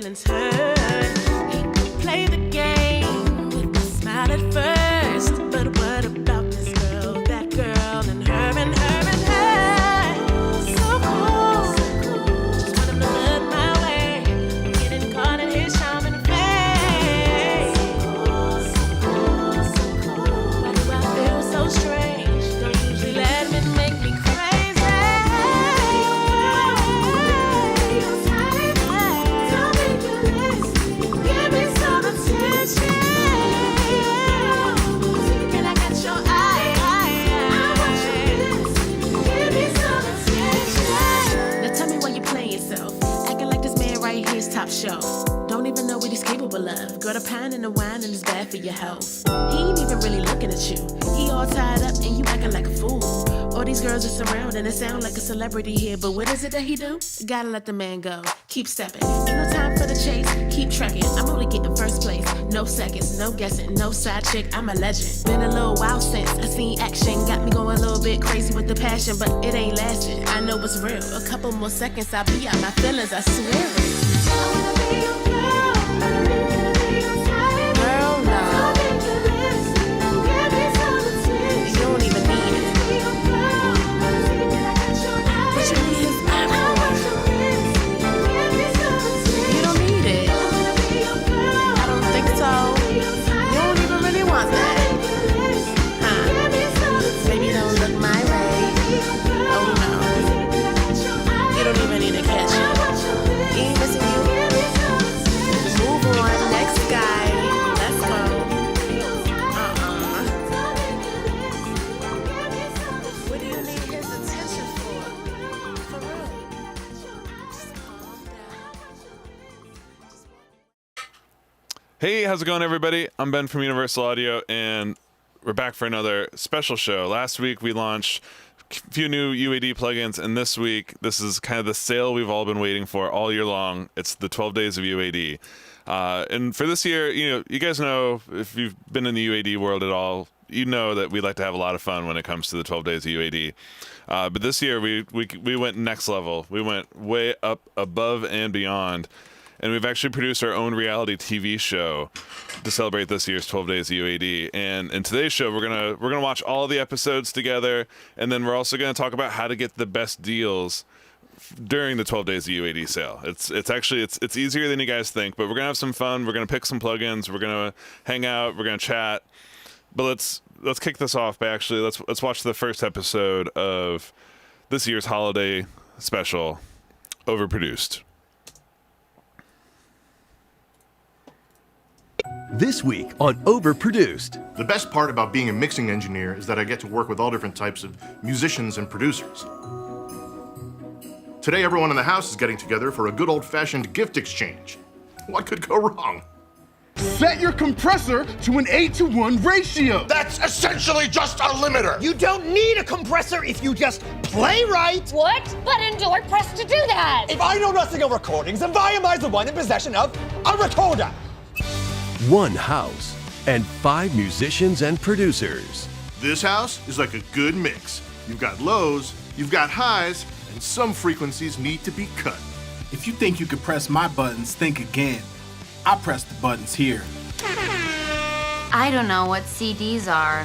feelings hurt. He could play the game with a smile at first, but what about this girl, that girl, and her and her and her? So cool, just want him to look my way, getting caught in his charming face. Why do I feel so strange? Don't usually let him make me crazy. Top shelf. Don't even know what he's capable of. Girl, the pine and the wine and it's bad for your health. He ain't even really looking at you. He all tied up and you acting like a fool. All these girls are surrounding and sound like a celebrity here. But what is it that he do? Gotta let the man go. Keep stepping. Ain't no time for the chase. Keep trekking. I'm only getting first place. No seconds, no guessing, no side chick. I'm a legend. Been a little while since I seen action. Got me going a little bit crazy with the passion, but it ain't lasting. I know it's real. A couple more seconds, I'll be out my feelings. I swear it. I wanna be your girl. Girl, no. You don't even need it. But you need his iPhone. You don't need it. I don't think so. You don't even really want that. Huh? Maybe you don't look my way. Oh no. You don't even need to catch it. You ain't missing you. Move on, next guy. Let's go. What do you need his attention for? For real. Just calm down. Hey, how's it going, everybody? I'm Ben from Universal Audio, and we're back for another special show. Last week, we launched a few new UAD plugins, and this week, this is kind of the sale we've all been waiting for all year long. It's the 12 days of UAD. And for this year, you guys know, if you've been in the UAD world at all, you know that we like to have a lot of fun when it comes to the 12 days of UAD. But this year, we went next level. We went way up above and beyond. And we've actually produced our own reality TV show to celebrate this year's 12 days of UAD. And in today's show, we're gonna watch all of the episodes together, and then we're also gonna talk about how to get the best deals during the 12 days of UAD sale. It's easier than you guys think, but we're gonna have some fun. We're gonna pick some plugins. We're gonna hang out. We're gonna chat. But let's kick this off by actually let's watch the first episode of this year's holiday special, Overproduced. This week on Overproduced. The best part about being a mixing engineer is that I get to work with all different types of musicians and producers. Today, everyone in the house is getting together for a good old-fashioned gift exchange. What could go wrong? Set your compressor to an 8-to-1 ratio. That's essentially just a limiter. You don't need a compressor if you just play right. What button do I press to do that? If I know nothing of recordings, then why am I the one in possession of a recorder? One house and 5 musicians and producers. This house is like a good mix. You've got lows, you've got highs, and some frequencies need to be cut. If you think you could press my buttons, think again. I press the buttons here. I don't know what CDs are.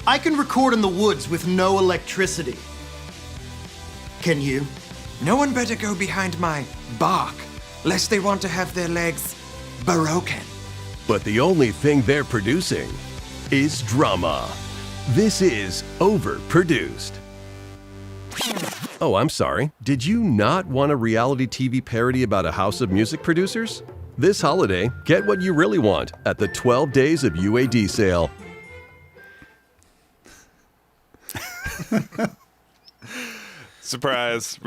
I can record in the woods with no electricity. Can you? No one better go behind my bark, lest they want to have their legs broken. But the only thing they're producing is drama. This is Overproduced. Oh, I'm sorry. Did you not want a reality TV parody about a house of music producers? This holiday, get what you really want at the 12 Days of UAD sale. Surprise.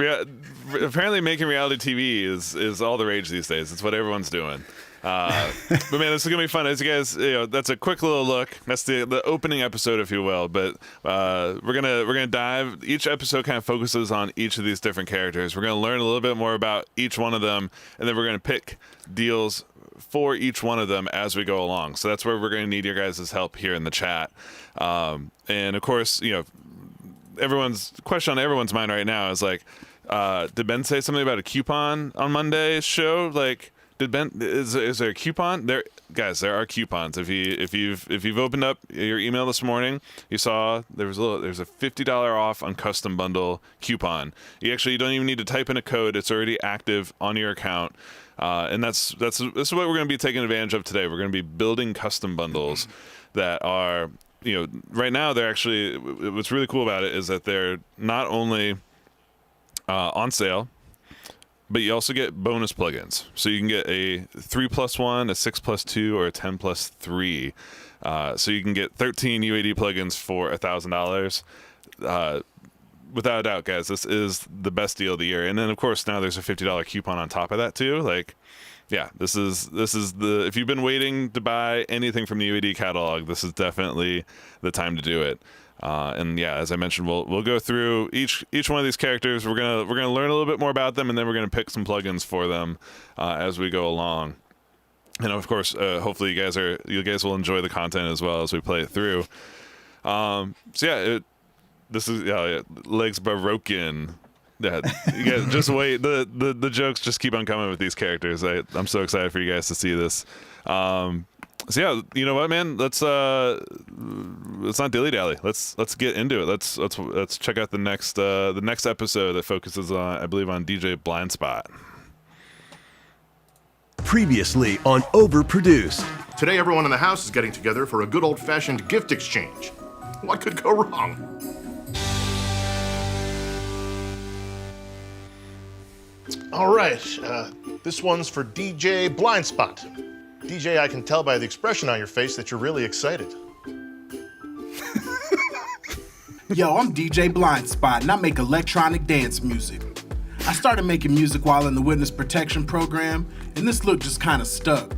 Apparently making reality TV is all the rage these days. It's what everyone's doing. But man, this is gonna be fun. As you guys, that's a quick little look. That's the opening episode, if you will. But we're gonna dive. Each episode kind of focuses on each of these different characters. We're gonna learn a little bit more about each one of them, and then we're gonna pick deals for each one of them as we go along. So that's where we're gonna need your guys' help here in the chat. And of course, everyone's question on everyone's mind right now is like, did Ben say something about a coupon on Monday's show? Like, did Ben? Is there a coupon there, guys? There are coupons. If you've opened up your email this morning, you saw there's a $50 off on Custom Bundle coupon. You don't even need to type in a code. It's already active on your account. And this is what we're going to be taking advantage of today. We're going to be building custom bundles that are, right now they're actually, what's really cool about it is that they're not only on sale, but you also get bonus plugins. So you can get a 3+1, a 6+2, or a 10+3. So you can get 13 UAD plugins for $1,000. Without a doubt, guys, this is the best deal of the year. And then, of course, now there's a $50 coupon on top of that too. Like, yeah, this is if you've been waiting to buy anything from the UAD catalog, this is definitely the time to do it. And yeah, as I mentioned, we'll go through each one of these characters. We're gonna learn a little bit more about them, and then we're gonna pick some plugins for them as we go along. And of course, hopefully you guys will enjoy the content as well as we play it through. This is legs broken. Yeah, you guys just wait. The jokes just keep on coming with these characters. I'm so excited for you guys to see this. So yeah, you know what, man? Let's not dilly dally. Let's get into it. Let's check out the next episode that focuses on, I believe, on DJ Blind Spot. Previously on Overproduced. Today, everyone in the house is getting together for a good old-fashioned gift exchange. What could go wrong? All right, this one's for DJ Blind Spot. DJ, I can tell by the expression on your face that you're really excited. Yo, I'm DJ Blind Spot, and I make electronic dance music. I started making music while in the witness protection program, and this look just kind of stuck.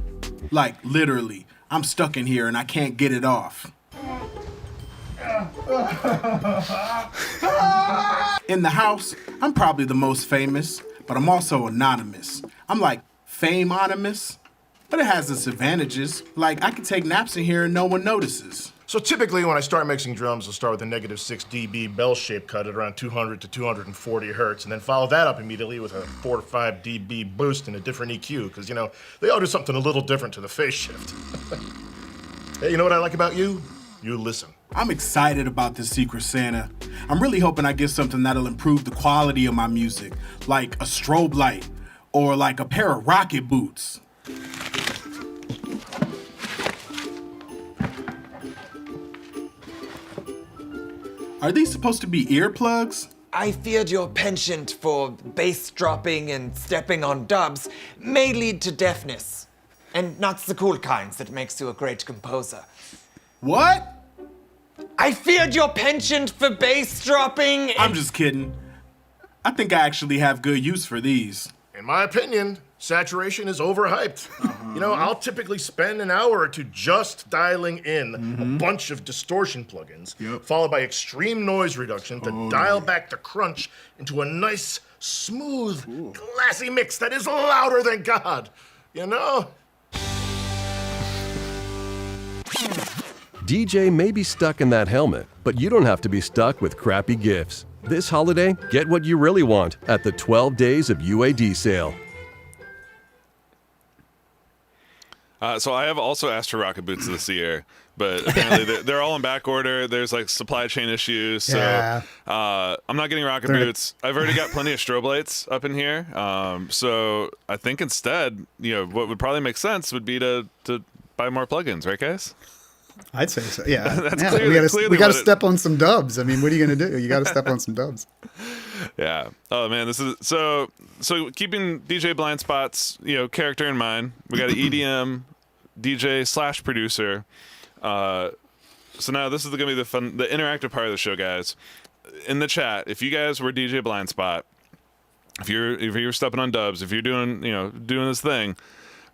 Like, literally, I'm stuck in here and I can't get it off. In the house, I'm probably the most famous, but I'm also anonymous. I'm like fame-onymous, but it has its advantages. Like, I can take naps in here and no one notices. So typically when I start mixing drums, I'll start with a -6 dB bell-shaped cut at around 200 to 240 hertz, and then follow that up immediately with a 4 to 5 dB boost and a different EQ, because, they all do something a little different to the phase shift. Hey, you know what I like about you? You listen. I'm excited about this Secret Santa. I'm really hoping I get something that'll improve the quality of my music, like a strobe light, or like a pair of rocket boots. Are these supposed to be earplugs? I feared your penchant for bass dropping and stepping on dubs may lead to deafness. And not the cool kinds that makes you a great composer. What? I feared your penchant for bass dropping and... I'm just kidding. I think I actually have good use for these. In my opinion, saturation is overhyped. I'll typically spend an hour or two just dialing in a bunch of distortion plugins, followed by extreme noise reduction to dial back the crunch into a nice, smooth, classy mix that is louder than God. DJ may be stuck in that helmet, but you don't have to be stuck with crappy gifts. This holiday, get what you really want at the 12 Days of UAD sale. So I have also asked for rocket boots this year, but apparently they're all in back order. There's like supply chain issues, so I'm not getting rocket boots. I've already got plenty of strobe lights up in here. So I think instead, what would probably make sense would be to buy more plugins, right, guys? I'd say so. Yeah, That's we got to step on some dubs. I mean, what are you gonna do? You got to step on some dubs. Yeah. Oh man, this is so keeping DJ Blind Spot's character in mind. We got an EDM DJ / producer. So now this is gonna be the interactive part of the show, guys. In the chat, if you guys were DJ Blind Spot, if you're stepping on dubs, if you're doing this thing,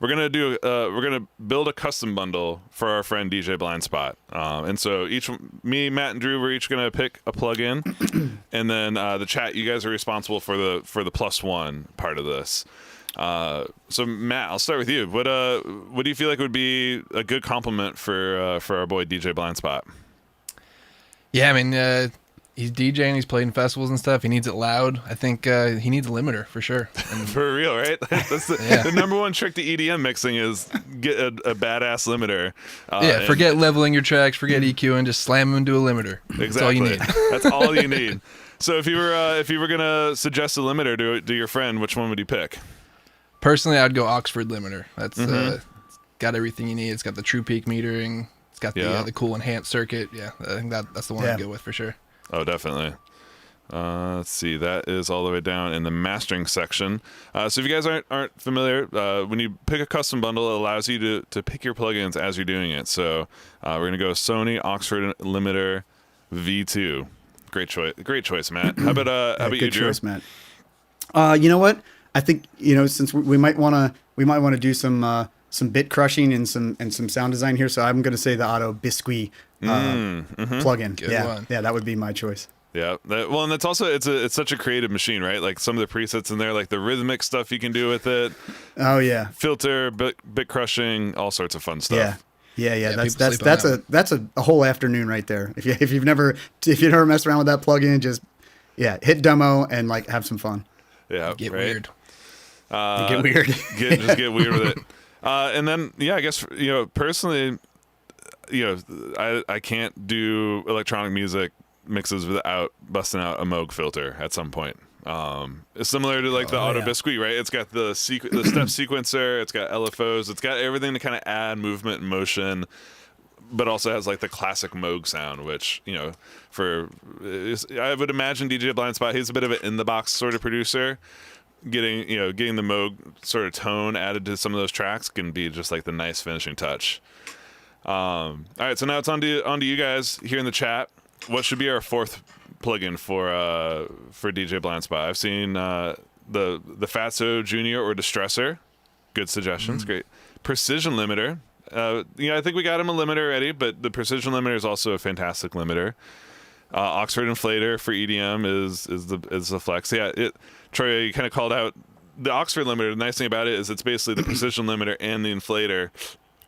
we're gonna build a custom bundle for our friend DJ Blind Spot. And so me, Matt, and Drew, we're each gonna pick a plugin, and then the chat, you guys are responsible for the +1 part of this. So Matt, I'll start with you. What do you feel like would be a good compliment for our boy DJ Blind Spot? Yeah, I mean, he's DJing, he's playing festivals and stuff. He needs it loud. I think he needs a limiter for sure. And For real, right? That's the number one trick to EDM mixing is get a badass limiter. Forget leveling your tracks, forget EQing, just slam them into a limiter. Exactly. That's all you need. That's all you need. So if you were gonna suggest a limiter to your friend, which one would you pick? Personally, I'd go Oxford limiter. That's it's got everything you need. It's got the true peak metering. It's got the cool enhanced circuit. Yeah, I think that's the one I'd go with for sure. Oh, definitely. Let's see. That is all the way down in the mastering section. So if you guys aren't familiar, when you pick a custom bundle, it allows you to pick your plugins as you're doing it. So we're gonna go Sony Oxford limiter V2. Great choice, Matt. How about you, Good Drew? choice, Matt. You know what? I think since we might want to do some bit crushing and some sound design here. So I'm going to say the Auto Biscuit plugin. Good one. Yeah, that would be my choice. Yeah. And that's also it's such a creative machine, right? Like some of the presets in there, like the rhythmic stuff you can do with it. Oh yeah. Filter, bit crushing, all sorts of fun stuff. Yeah. That's a whole afternoon right there. If you've never messed around with that plugin, just hit demo and like have some fun. Yeah. Get weird. Get weird. Just get weird with it. And then I guess personally, I can't do electronic music mixes without busting out a Moog filter at some point. It's similar to like the Auto Biscuit, right? It's got the step sequencer, it's got LFOs, it's got everything to kind of add movement and motion, but also has like the classic Moog sound, which I would imagine DJ Blind Spot, he's a bit of an in the box sort of producer. Getting the Moog sort of tone added to some of those tracks can be just like the nice finishing touch. All right, so now it's on to you guys here in the chat. What should be our fourth plugin for DJ Blind Spot? I've seen the Fatso Junior or Distressor. Good suggestions, great. Precision limiter. I think we got him a limiter already, but the precision limiter is also a fantastic limiter. Oxford inflator for EDM is the flex. Yeah, Troy, you kind of called out the Oxford limiter. The nice thing about it is it's basically the precision limiter and the inflator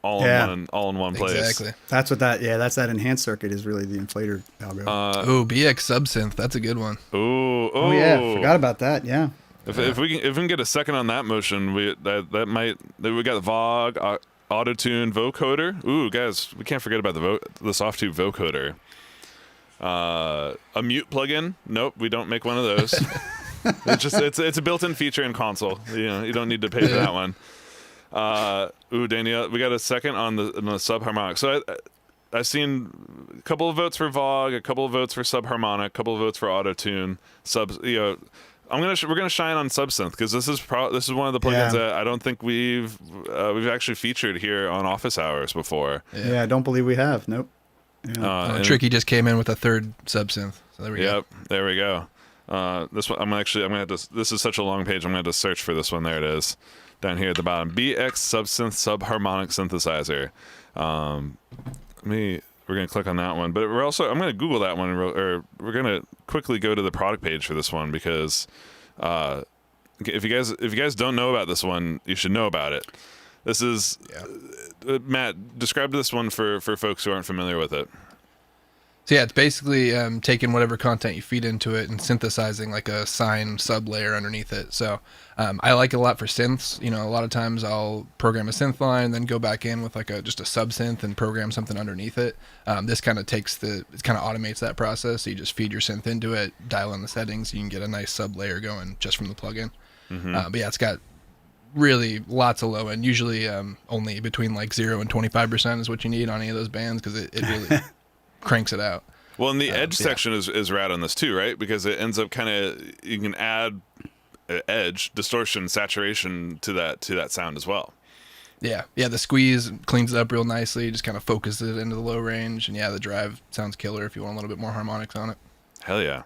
all in one place. Exactly. That's that enhanced circuit is really the inflator algorithm. BX subsynth. That's a good one. Oh yeah, forgot about that. Yeah. If we can get a second on that motion, we got the Vogue, Auto-Tune, vocoder. Ooh, guys, we can't forget about the Softtube vocoder. A mute plugin? Nope, we don't make one of those. it's a built-in feature in console. You don't need to pay for that one. Danielle, we got a second on the subharmonic. So I've seen a couple of votes for Vogue, a couple of votes for subharmonic, a couple of votes for Auto-Tune. We're gonna shine on subsynth because this is one of the plugins that I don't think we've actually featured here on Office Hours before. Yeah, I don't believe we have. Nope. Yeah. Tricky just came in with a third subsynth. So there we go. Yep, there we go. This one, I'm gonna have to. This is such a long page. I'm gonna have to search for this one. There it is, down here at the bottom. BX subsynth subharmonic synthesizer. We're gonna click on that one, but I'm gonna Google that one, or we're gonna quickly go to the product page for this one because if you guys don't know about this one, you should know about it. This is Matt. Describe this one for folks who aren't familiar with it. So yeah, it's basically taking whatever content you feed into it and synthesizing like a sine sub layer underneath it. So I like it a lot for synths. A lot of times I'll program a synth line, then go back in with like just a sub synth and program something underneath it. This kind of automates that process. So you just feed your synth into it, dial in the settings, you can get a nice sub layer going just from the plugin. But yeah, it's got really lots of low end. Usually only between like 0 and 25% is what you need on any of those bands because it really cranks it out. Well, and the edge section is rad on this too, right? Because it ends up you can add edge, distortion, saturation to that sound as well. Yeah, the squeeze cleans it up real nicely, just kind of focuses it into the low range, and the drive sounds killer if you want a little bit more harmonics on it. Hell yeah.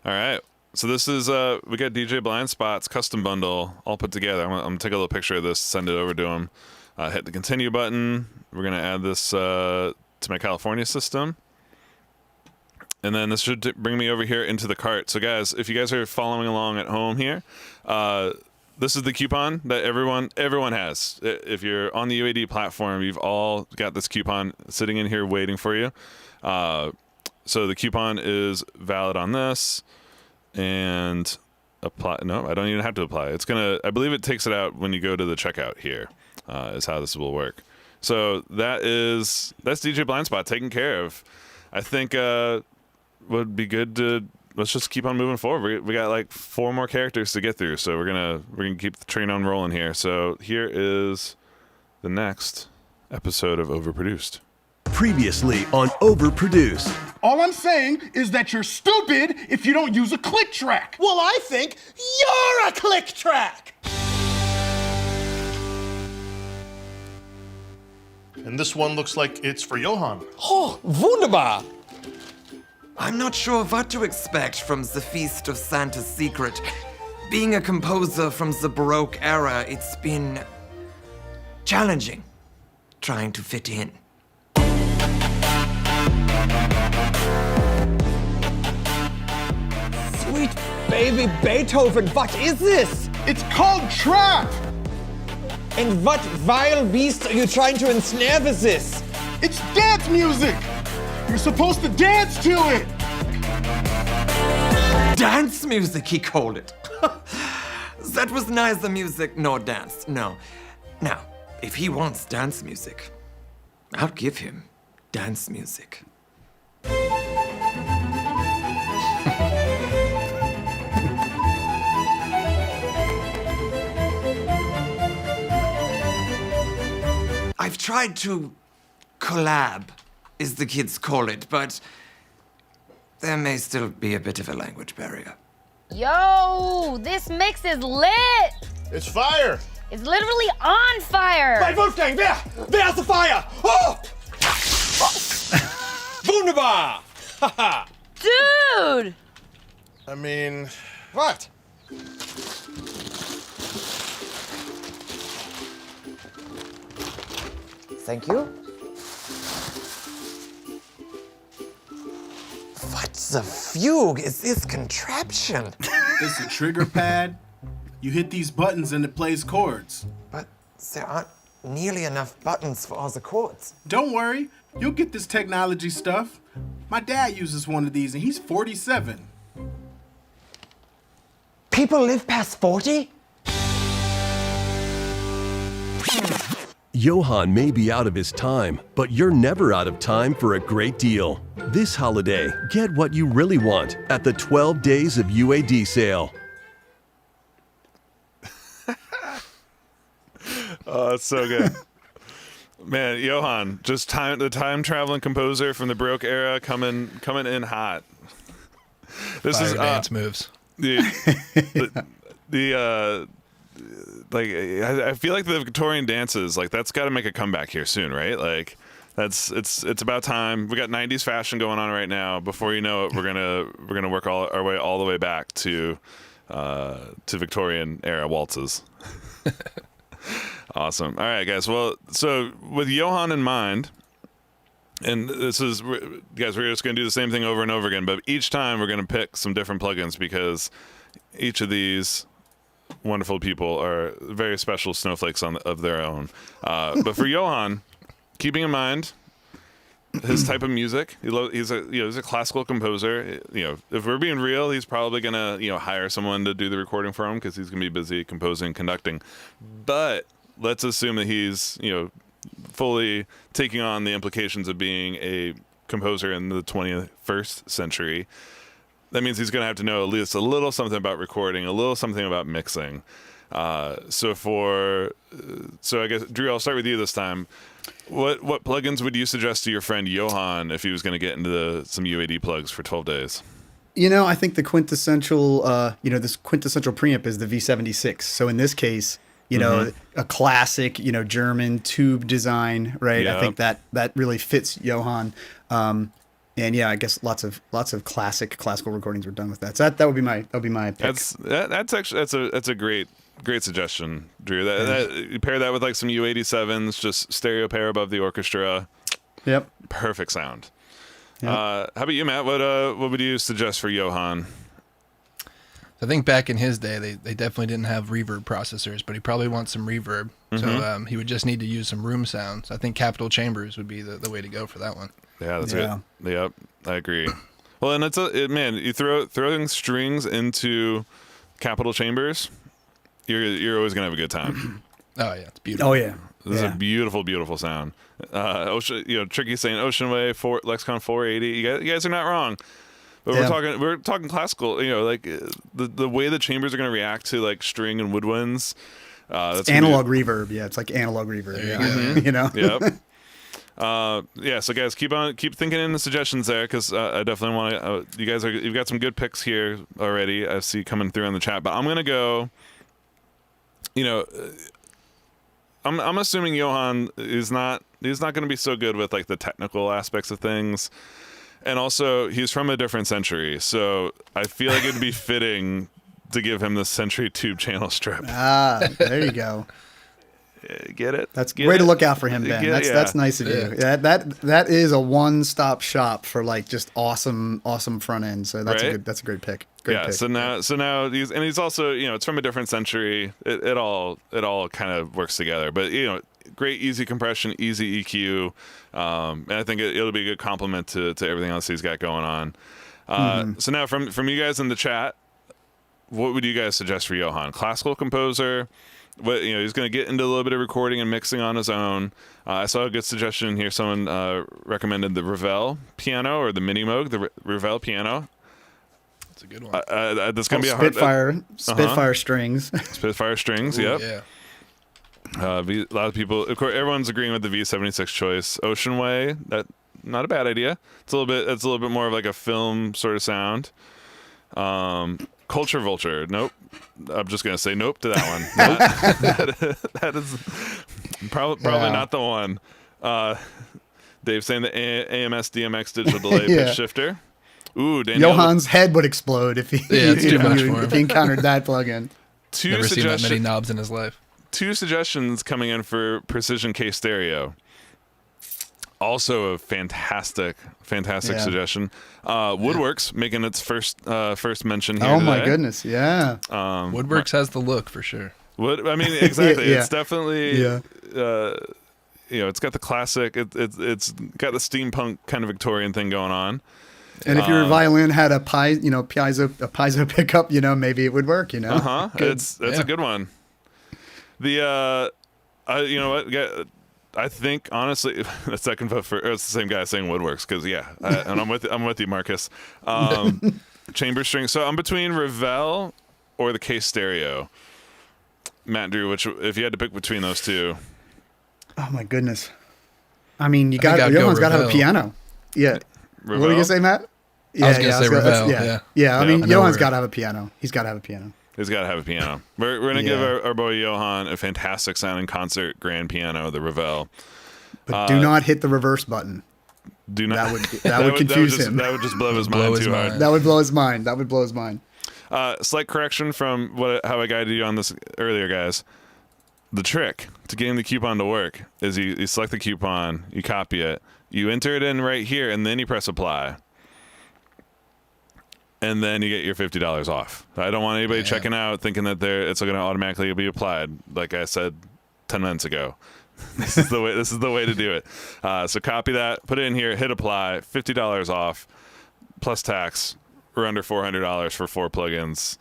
All right. So this is we got DJ Blind Spot's custom bundle all put together. I'm gonna take a little picture of this, send it over to him. Hit the continue button. We're gonna add this to my California system. And then this should bring me over here into the cart. So guys, if you guys are following along at home here, this is the coupon that everyone has. If you're on the UAD platform, you've all got this coupon sitting in here waiting for you. So the coupon is valid on this, and apply. No, I don't even have to apply. It's gonna. I believe it takes it out when you go to the checkout here. Is how this will work. So that's DJ Blind Spot taken care of. I think would be good to let's just keep on moving forward. We got like 4 more characters to get through, so we're gonna keep the train on rolling here. So here is the next episode of Overproduced. Previously on Overproduced. All I'm saying is that you're stupid if you don't use a click track. Well, I think you're a click track. And this one looks like it's for Johann. Oh, wunderbar! I'm not sure what to expect from the Feast of Santa's Secret. Being a composer from the Baroque era, it's been challenging trying to fit in. Sweet baby Beethoven, what is this? It's called trap. And what vile beast are you trying to ensnare with this? It's dance music. You're supposed to dance to it. Dance music, he called it. That was neither music nor dance, no. Now, if he wants dance music, I'll give him dance music. I've tried to collab, as the kids call it, but there may still be a bit of a language barrier. Yo, this mix is lit. It's fire. It's literally on fire. Bei Wolfgang, wer ist the fire? Oh! Wunderbar! Haha! Dude! I mean, What? Thank you. What the fugue is this contraption? It's a trigger pad. You hit these buttons and it plays chords. But there aren't nearly enough buttons for all the chords. Don't worry, you'll get this technology stuff. My dad uses one of these and he's 47. People live past 40? Johann may be out of his time, but you're never out of time for a great deal. This holiday, get what you really want at the 12 Days of UAD sale. Oh, that's so good. Man, Johann, just the time traveling composer from the Baroque era coming in hot. This Fire is dance moves. Like I feel like the Victorian dances, like that's got to make a comeback here soon, right? Like it's about time. We got 90s fashion going on right now. Before you know it, we're gonna work our way all the way back to Victorian era waltzes. Awesome. All right, guys. Well, so with Johann in mind, and this is, guys, we're just going to do the same thing over and over again, but each time we're going to pick some different plugins because each of these wonderful people are very special snowflakes of their own. But for Johann, keeping in mind his type of music, he's a classical composer. If we're being real, he's probably gonna hire someone to do the recording for him because he's gonna be busy composing, conducting. But let's assume that he's fully taking on the implications of being a composer in the 21st century. That means he's going to have to know at least a little something about recording, a little something about mixing. So I guess, Drew, I'll start with you this time. What plugins would you suggest to your friend Johann if he was going to get into some UAD plugs for 12 days? I think the quintessential, this quintessential preamp is the V76. So in this case, a classic, German tube design, right? Yeah. I think that really fits Johann. And yeah, I guess lots of classical recordings were done with that. So that would be my pick. That's a great suggestion, Drew. You pair that with like some U87s, just stereo pair above the orchestra. Yep. Perfect sound. Yep. How about you, Matt? What would you suggest for Johann? I think back in his day, they definitely didn't have reverb processors, but he probably wants some reverb. So he would just need to use some room sounds. I think Capitol Chambers would be the way to go for that one. Yeah, that's good. Yep, I agree. Well, and man, you throwing strings into capital chambers, you're always gonna have a good time. Oh yeah, it's beautiful. Oh yeah. This is a beautiful, beautiful sound. Tricky's saying Ocean Way, Lexicon 480. You guys are not wrong. But we're talking classical. Like the way the chambers are going to react to like string and woodwinds. That's analog reverb. Yeah, it's like analog reverb. Yeah. So guys, keep thinking in the suggestions there, because I definitely want to. You've got some good picks here already. I see coming through in the chat, but I'm gonna go. I'm assuming Johann is not going to be so good with like the technical aspects of things. And also, he's from a different century, so I feel like it'd be fitting to give him the Century Tube channel strip. There you go. Get it? That's way to look out for him, Ben. That's nice of you. Yeah, that is a one-stop shop for like just awesome front end. So that's a great pick. Great pick. So now he's also, it's from a different century. It all kind of works together. But great easy compression, easy EQ, and I think it'll be a good complement to everything else he's got going on. So now from you guys in the chat, what would you guys suggest for Johann? Classical composer. But he's going to get into a little bit of recording and mixing on his own. I saw a good suggestion here. Someone recommended the Ravel piano or the Mini Moog, the Ravel piano. That's a good one. That's going to be a hard Spitfire strings. Spitfire strings. Ooh, yep. Yeah. A lot of people, of course, everyone's agreeing with the V76 choice. Ocean Way, that not a bad idea. It's a little bit more of like a film sort of sound. Culture Vulture. Nope. I'm just gonna say nope to that one. that is probably not the one. Dave saying the AMS DMX digital delay pitch shifter. Ooh, Danielle. Johann's head would explode if it's too much for him. if he encountered that plugin. Never seen that many knobs in his life. 2 suggestions coming in for Precision K Stereo. Also a fantastic suggestion. Woodworks making its first mention here. Oh today. my goodness, yeah. Woodworks has the look for sure. Exactly. Yeah. It's definitely it's got the classic. It's got the steampunk kind of Victorian thing going on. And if your violin had a piezo pickup, maybe it would work. It's a good one. You know what? I think honestly, the second vote for it's the same guy saying Woodworks because and I'm with you, Marcus. Chamber string. So I'm between Ravel or the K Stereo. Matt, Drew, which if you had to pick between those two? Oh my goodness! I mean, Johann's got to have a piano. Yeah. Ravel? What were you gonna say, Matt? I was gonna say Ravel. Yeah. I mean, Johann's got to have a piano. He's got to have a piano. He's got to have a piano. We're going to give our boy Johann a fantastic sounding concert grand piano, the Ravel. But do not hit the reverse button. Do not. That would confuse him. That would just blow his mind too hard. That would blow his mind. Slight correction from how I guided you on this earlier, guys. The trick to getting the coupon to work is you select the coupon, you copy it, you enter it in right here, and then you press apply. And then you get your $50 off. I don't want anybody checking out thinking that it's going to automatically be applied. Like I said 10 minutes ago, this is the way to do it. So copy that, put it in here, hit apply, $50 off, plus tax. We're under $400 for 4 plugins.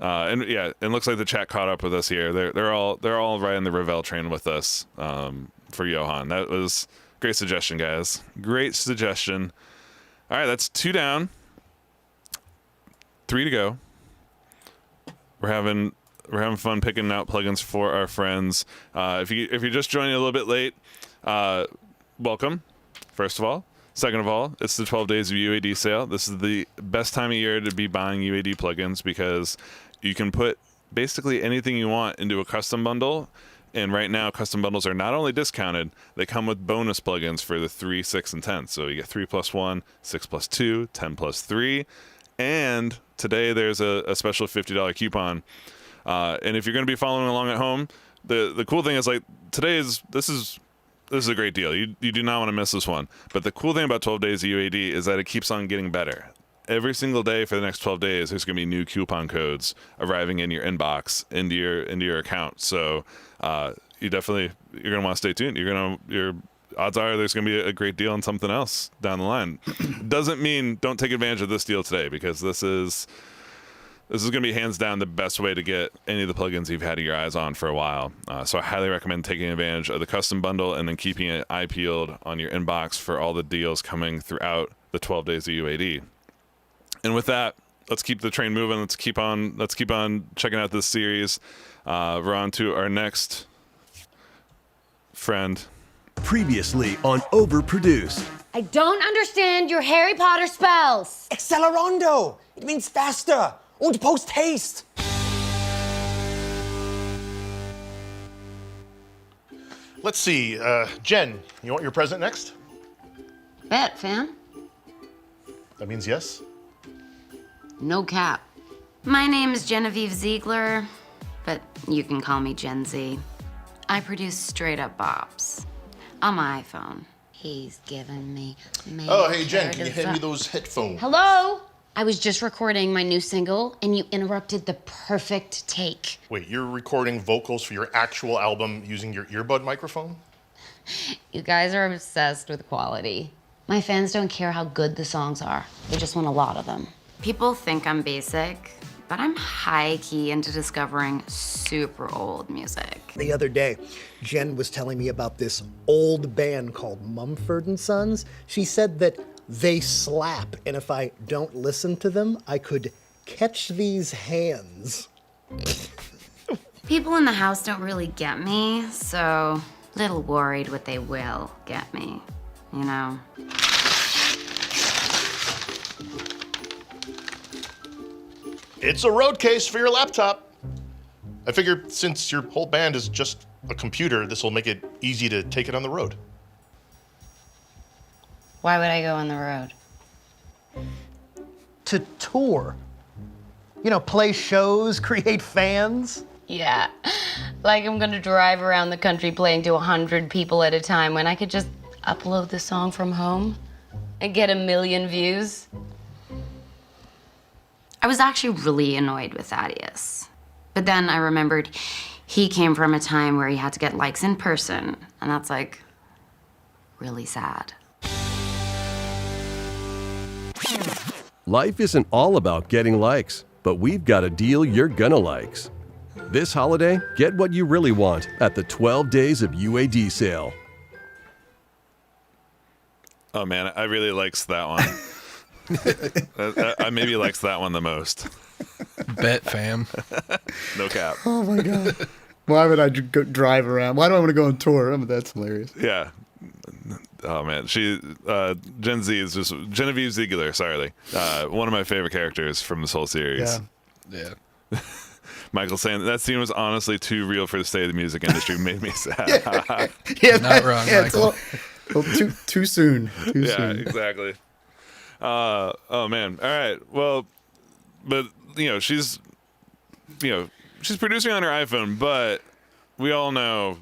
And it looks like the chat caught up with us here. They're all riding the Ravel train with us for Johann. That was a great suggestion, guys. Great suggestion. All right, that's 2 down. 3 to go. We're having fun picking out plugins for our friends. If you're just joining a little bit late, welcome. First of all, second of all, it's the 12 days of UAD sale. This is the best time of year to be buying UAD plugins because you can put basically anything you want into a custom bundle. And right now, custom bundles are not only discounted, they come with bonus plugins for the 3, 6, and 10. So you get 3 plus 1, 6 plus 2, 10 plus 3. And today there's a special $50 coupon. And if you're going to be following along at home, the cool thing is like this is a great deal. You do not want to miss this one. But the cool thing about 12 days of UAD is that it keeps on getting better. Every single day for the next 12 days, there's going to be new coupon codes arriving in your inbox, into your account. So you're going to want to stay tuned. You're odds are there's going to be a great deal on something else down the line. Doesn't mean don't take advantage of this deal today, because this is going to be hands down the best way to get any of the plugins you've had your eyes on for a while. So I highly recommend taking advantage of the custom bundle and then keeping an eye peeled on your inbox for all the deals coming throughout the 12 days of UAD. And with that, let's keep the train moving. Let's keep on checking out this series. We're on to our next friend. Previously on Overproduced. I don't understand your Harry Potter spells. Accelerando! It means faster. Und post haste. Let's see. Jen, you want your present next? Bet, fam. That means yes? No cap. My name is Genevieve Ziegler, but you can call me Gen Z. I produce straight up bops on my iPhone. He's giving me. Oh, hey, Jen, can you hand me those headphones? Hello? I was just recording my new single, and you interrupted the perfect take. Wait, you're recording vocals for your actual album using your earbud microphone? You guys are obsessed with quality. My fans don't care how good the songs are. They just want a lot of them. People think I'm basic, but I'm high-key into discovering super old music. The other day, Jen was telling me about this old band called Mumford & Sons. She said that they slap, and if I don't listen to them, I could catch these hands. People in the house don't really get me, so little worried what they will get me, you know? It's a road case for your laptop. I figured since your whole band is just a computer, this will make it easy to take it on the road. Why would I go on the road? To tour. You know, play shows, create fans. Yeah, like I'm gonna drive around the country playing to 100 people at a time when I could just upload the song from home and get 1 million views. I was actually really annoyed with Thaddeus. But then I remembered he came from a time where he had to get likes in person, and that's like really sad. Life isn't all about getting likes, but we've got a deal you're gonna likes. This holiday, get what you really want at the 12 Days of UAD sale. Oh man, I really likes that one. I maybe likes that one the most. Bet, fam. No cap. Oh my god. Why would I go drive around? Why do I want to go on tour? I mean, that's hilarious. Yeah. Oh man, Gen Z is just Genevieve Ziegler. Sorry, one of my favorite characters from this whole series. Yeah. Michael saying that scene was honestly too real for the state of the music industry. Made me sad. Yeah, Not wrong, yeah, Michael. It's a little too soon. Too soon. Exactly. Oh man. All right. Well, but she's producing on her iPhone, but we all know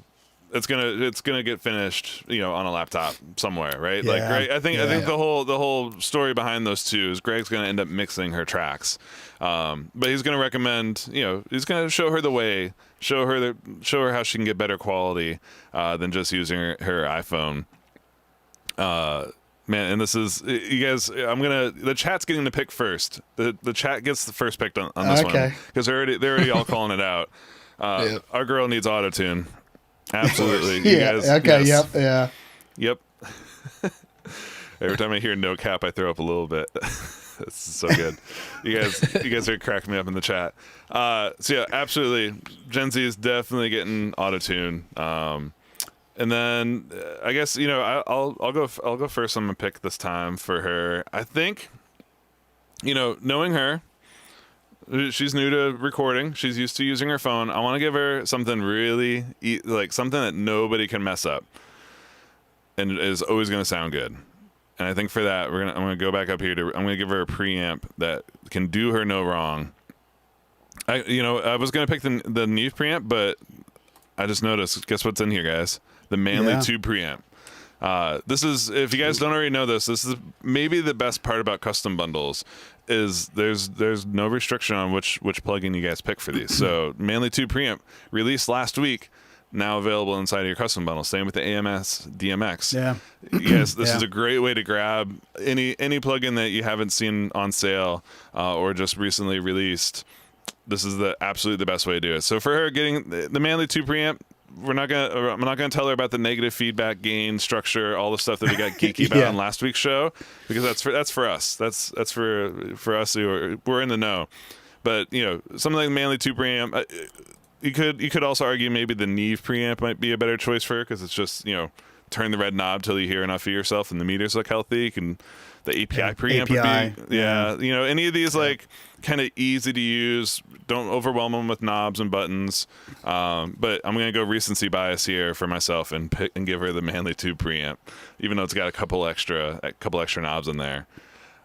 it's gonna get finished, on a laptop somewhere, right? Yeah. Like Greg, I think the whole story behind those two is Greg's gonna end up mixing her tracks, but he's gonna recommend, he's gonna show her the way, show her how she can get better quality than just using her iPhone. Man, and this is, you guys, the chat's getting to pick first. The chat gets the first pick on this one because they're already all calling it out. Our girl needs autotune. Absolutely. You guys, okay. yes. Yep. Yeah. Yep. Every time I hear no cap, I throw up a little bit. This is so good. You guys are cracking me up in the chat. So yeah, absolutely. Gen Z is definitely getting autotune. And then I guess I'll go first. I'm gonna pick this time for her. I think, knowing her, she's new to recording. She's used to using her phone. I want to give her something really something that nobody can mess up, and is always gonna sound good. And I think for that, I'm gonna go back up here I'm gonna give her a preamp that can do her no wrong. I was gonna pick the Neve preamp, but I just noticed. Guess what's in here, guys? The Manly 2 preamp. This is, if you guys don't already know this is maybe the best part about custom bundles is there's no restriction on which plugin you guys pick for these. So Manly 2 preamp released last week. now available inside of your custom bundle. Same with the AMS DMX. Yeah. Yes, this is a great way to grab any plugin that you haven't seen on sale or just recently released. This is absolutely the best way to do it. So for her getting the Manly 2 preamp, I'm not gonna tell her about the negative feedback gain structure, all the stuff that we got geeky about on last week's show, because that's for us. That's for us we're in the know. But something like Manly 2 preamp, you could also argue maybe the Neve preamp might be a better choice for her, because it's just turn the red knob till you hear enough of yourself and the meters look healthy. You can the API preamp would be any of these like kind of easy to use. Don't overwhelm them with knobs and buttons. But I'm gonna go recency bias here for myself and give her the Manly 2 preamp, even though it's got a couple extra knobs in there.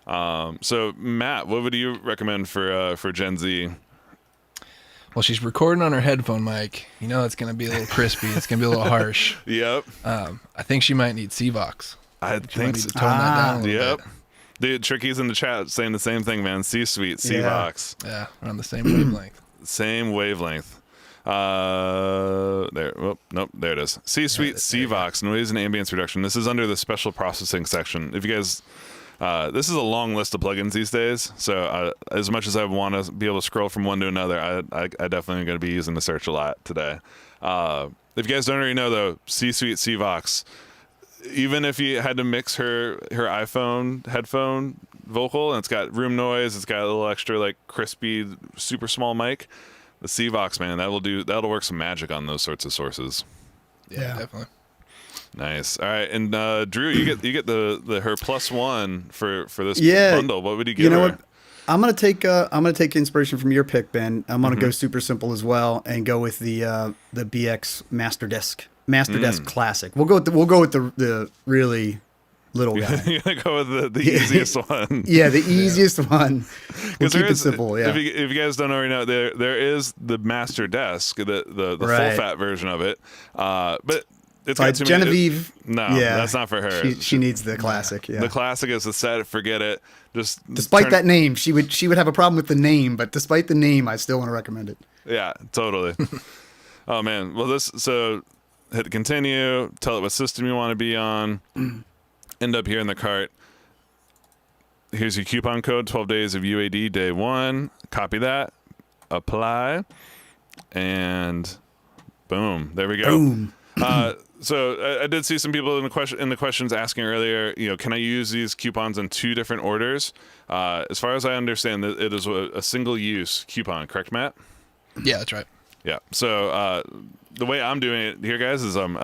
So Matt, what would you recommend for Gen Z? Well, she's recording on her headphone mic. It's going to be a little crispy. It's going to be a little harsh. Yep. I think she might need CVOX. I think so. Tone that down a little bit. Dude, Tricky's in the chat saying the same thing, man. C-Suite, CVOX. Yeah, we're on the same wavelength. Same wavelength. There. Oh, nope. There it is. C-Suite, CVOX, noise and ambience reduction. This is under the special processing section. If you guys... this is a long list of plugins these days, so as much as I want to be able to scroll from one to another, I definitely am going to be using the search a lot today. If you guys don't already know, though, C-Suite CVOX, even if you had to mix her iPhone headphone vocal, and it's got room noise, it's got a little extra like crispy, super small mic, the CVOX, man, that'll work some magic on those sorts of sources. Yeah. Definitely. Nice. All right, and Drew, you get the her +1 for this bundle. What would you give her? What? I'm gonna take inspiration from your pick, Ben. I'm gonna go super simple as well and go with the BX Master Desk Classic. We'll go with the really little guy. You're gonna go with the easiest one. Yeah, the easiest one. We'll keep it simple. Yeah. If you guys don't already know, there is the Master Desk, the full fat version of it, but. It's got Genevieve. That's not for her. She needs the classic. Yeah. The classic is the set. Forget it. Despite that name, she would have a problem with the name, but despite the name, I still want to recommend it. Yeah, totally. Oh man. Well, so hit continue. Tell it what system you want to be on. End up here in the cart. Here's your coupon code. 12 days of UAD day 1. Copy that. Apply. And boom. There we go. Boom. So I did see some people in the questions asking earlier, can I use these coupons in 2 different orders? As far as I understand, it is a single-use coupon, correct, Matt? Yeah, that's right. Yeah. So the way I'm doing it here, guys, is I'm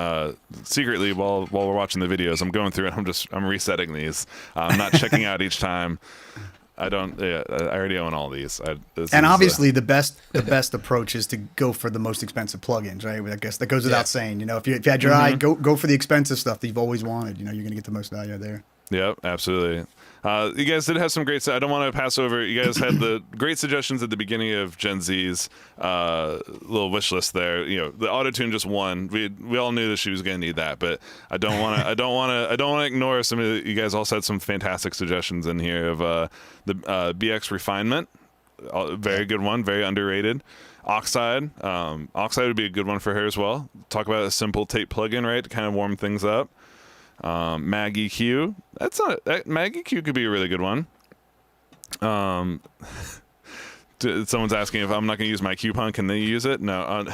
secretly while we're watching the videos, I'm going through it. I'm resetting these. I'm not checking out each time. I don't. Yeah, I already own all these. And obviously, the best approach is to go for the most expensive plugins, right? I guess that goes without saying. If you had your eye, go for the expensive stuff that you've always wanted. You're going to get the most value there. Yep, absolutely. You guys did have some great. I don't want to pass over. You guys had the great suggestions at the beginning of Gen Z's little wish list there. The auto-tune just won. We all knew that she was going to need that, but I don't want to ignore some of you guys. Also had some fantastic suggestions in here of the BX Refinement. Very good one. Very underrated. Oxide. Oxide would be a good one for her as well. Talk about a simple tape plugin, right, to kind of warm things up. Mag EQ. Mag EQ could be a really good one. Someone's asking if I'm not going to use my coupon. Can they use it? No.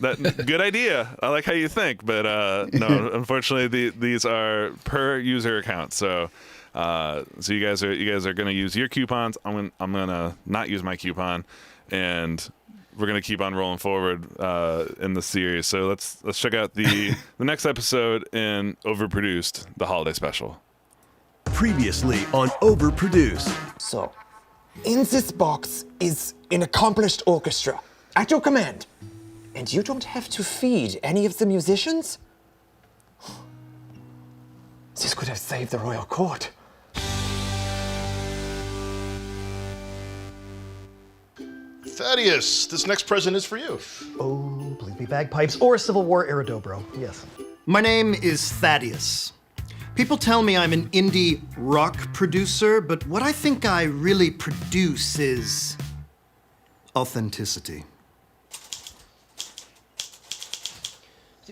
Good idea. I like how you think, but no. Unfortunately, these are per user account. So you guys are going to use your coupons. I'm going to not use my coupon, and we're gonna keep on rolling forward in the series. So let's check out the next episode in Overproduced, the holiday special. Previously on Overproduced. So, in this box is an accomplished orchestra at your command, and you don't have to feed any of the musicians? This could have saved the royal court. Thaddeus, this next present is for you. Oh, believe me, bagpipes or Civil War era dobro. Yes. My name is Thaddeus. People tell me I'm an indie rock producer, but what I think I really produce is authenticity.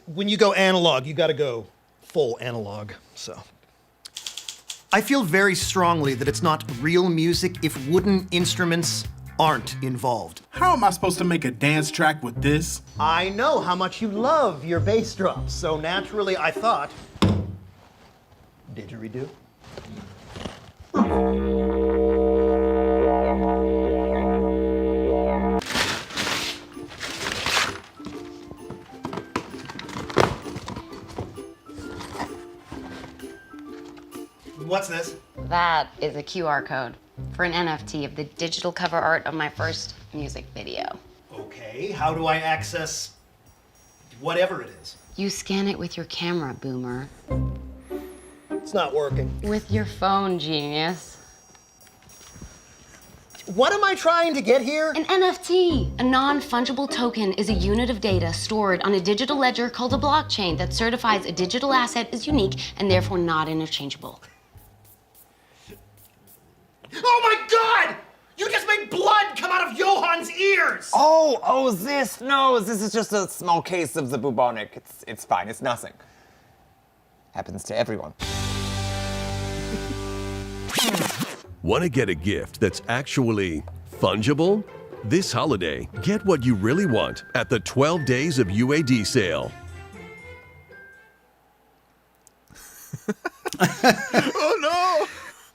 when you go analog, you got to go full analog. So I feel very strongly that it's not real music if wooden instruments aren't involved. How am I supposed to make a dance track with this? I know how much you love your bass drums, so naturally I thought, didgeridoo. What's this? That is a QR code for an NFT of the digital cover art of my first music video. Okay, how do I access whatever it is? You scan it with your camera, Boomer. It's not working. With your phone, genius. What am I trying to get here? An NFT, a non-fungible token, is a unit of data stored on a digital ledger called a blockchain that certifies a digital asset is unique and therefore not interchangeable. Oh my God! You just made blood come out of Johann's ears! This? No, this is just a small case of the bubonic. It's fine, it's nothing. Happens to everyone. Want to get a gift that's actually fungible? This holiday, get what you really want at the 12 Days of UAD sale. Oh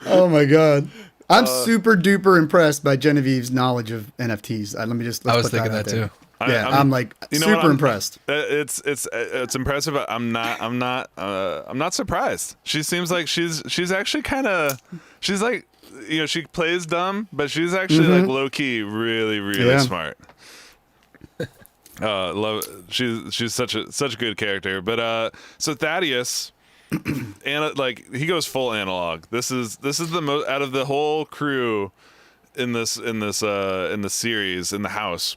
no! Oh my God. I'm super duper impressed by Genevieve's knowledge of NFTs. Let me just. I was put thinking out that there. too. Yeah, I'm like super impressed. It's impressive. But I'm not surprised. She seems like she's actually kind of, she's like, she plays dumb, but she's actually like low key really smart. Love. She's such a good character. But so Thaddeus. And like he goes full analog. This is the most out of the whole crew in this series in the house.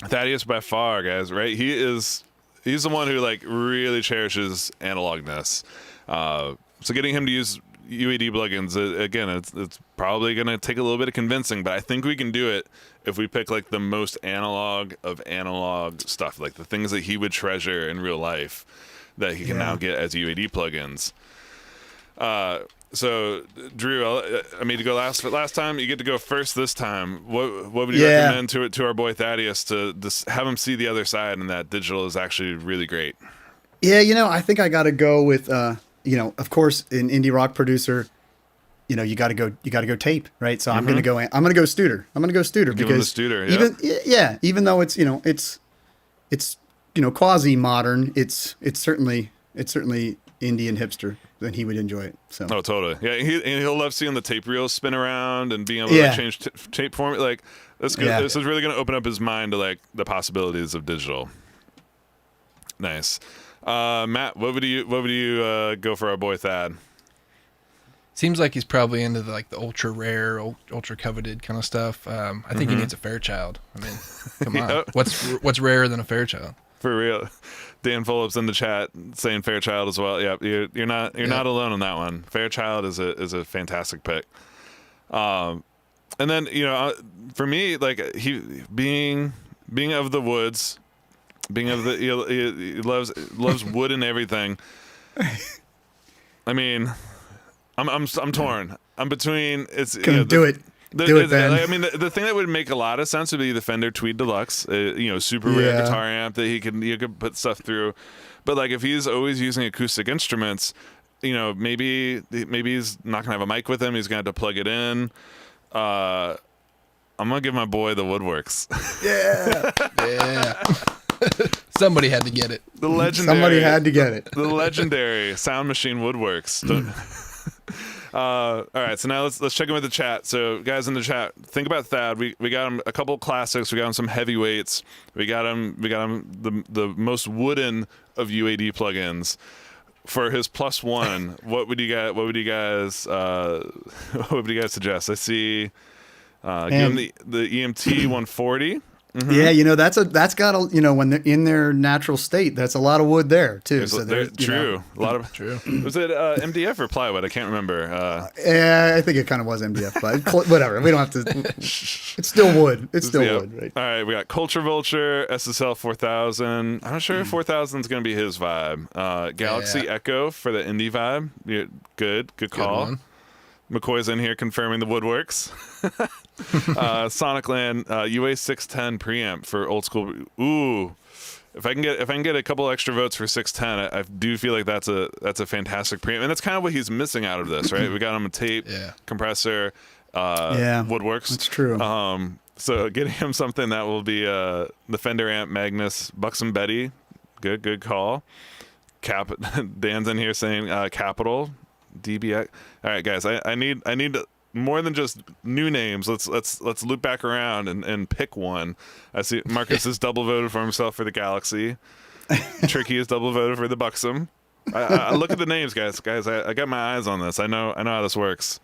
Thaddeus by far, guys, right? He's the one who like really cherishes analogness. So getting him to use UAD plugins again, it's probably gonna take a little bit of convincing, but I think we can do it if we pick like the most analog of analog stuff, like the things that he would treasure in real life that he can now get as UAD plugins. So Drew, I mean to go last time. You get to go first this time. What would you recommend to our boy Thaddeus to have him see the other side, and that digital is actually really great? Yeah, I think I got to go with of course, an indie rock producer, you got to go tape, right? So I'm going to go Studer. I'm going to go Studer because Studer, even though it's quasi modern, it's certainly indie and hipster, then he would enjoy it. So totally, yeah. He'll love seeing the tape reels spin around and being able to change tape format. Like that's good. Yeah. This is really going to open up his mind to like the possibilities of digital. Nice, Matt. What would you go for our boy Thad? Seems like he's probably into the ultra rare, ultra coveted kind of stuff. I think he needs a Fairchild. I mean, come on, what's rarer than a Fairchild? For real. Dan Phillips in the chat saying Fairchild as well. Yeah, you're not alone on that one. Fairchild is a fantastic pick. And then for me, like he being of the woods, being of the he loves wood and everything. I mean, I'm torn. I'm between do it. Do it, Ben. I mean, the thing that would make a lot of sense would be the Fender Tweed Deluxe, super rare guitar amp that you could put stuff through. But like if he's always using acoustic instruments, maybe he's not gonna have a mic with him. He's gonna have to plug it in. I'm gonna give my boy the Woodworks. Yeah. Somebody had to get it. Somebody had to get it. The legendary Sound Machine Woodworks. All right, so now let's check in with the chat. So, guys in the chat, think about Thad. We got him a couple classics. We got him some heavyweights. We got him the most wooden of UAD plugins. For his +1, what would you guys suggest? I see. Give him the EMT 140. Yeah, that's got a when they're in their natural state, that's a lot of wood there too. True. A lot of true. Was it MDF or plywood? I can't remember. Yeah, I think it kind of was MDF, but whatever. We don't have to. It's still wood. It's still wood, right? All right, we got Culture Vulture, SSL 4000. I'm not sure if 4000 is going to be his vibe. Galaxy Echo for the indie vibe. Yeah, good call. Good McCoy's in here confirming the woodworks. Sonicland UA 610 preamp for old school. Ooh, if I can get a couple extra votes for 610, I do feel like that's a fantastic preamp, and that's kind of what he's missing out of this, right? We got him a tape, compressor, woodworks. That's true. So getting him something that will be the Fender amp Magnus Buxom Betty, good call. Dan's in here saying Capital DBX. All right, guys, I need more than just new names. Let's loop back around and pick one. I see Marcus is double voted for himself for the Galaxy. Tricky is double voted for the Buxom. I look at the names, guys. I got my eyes on this. I know how this works.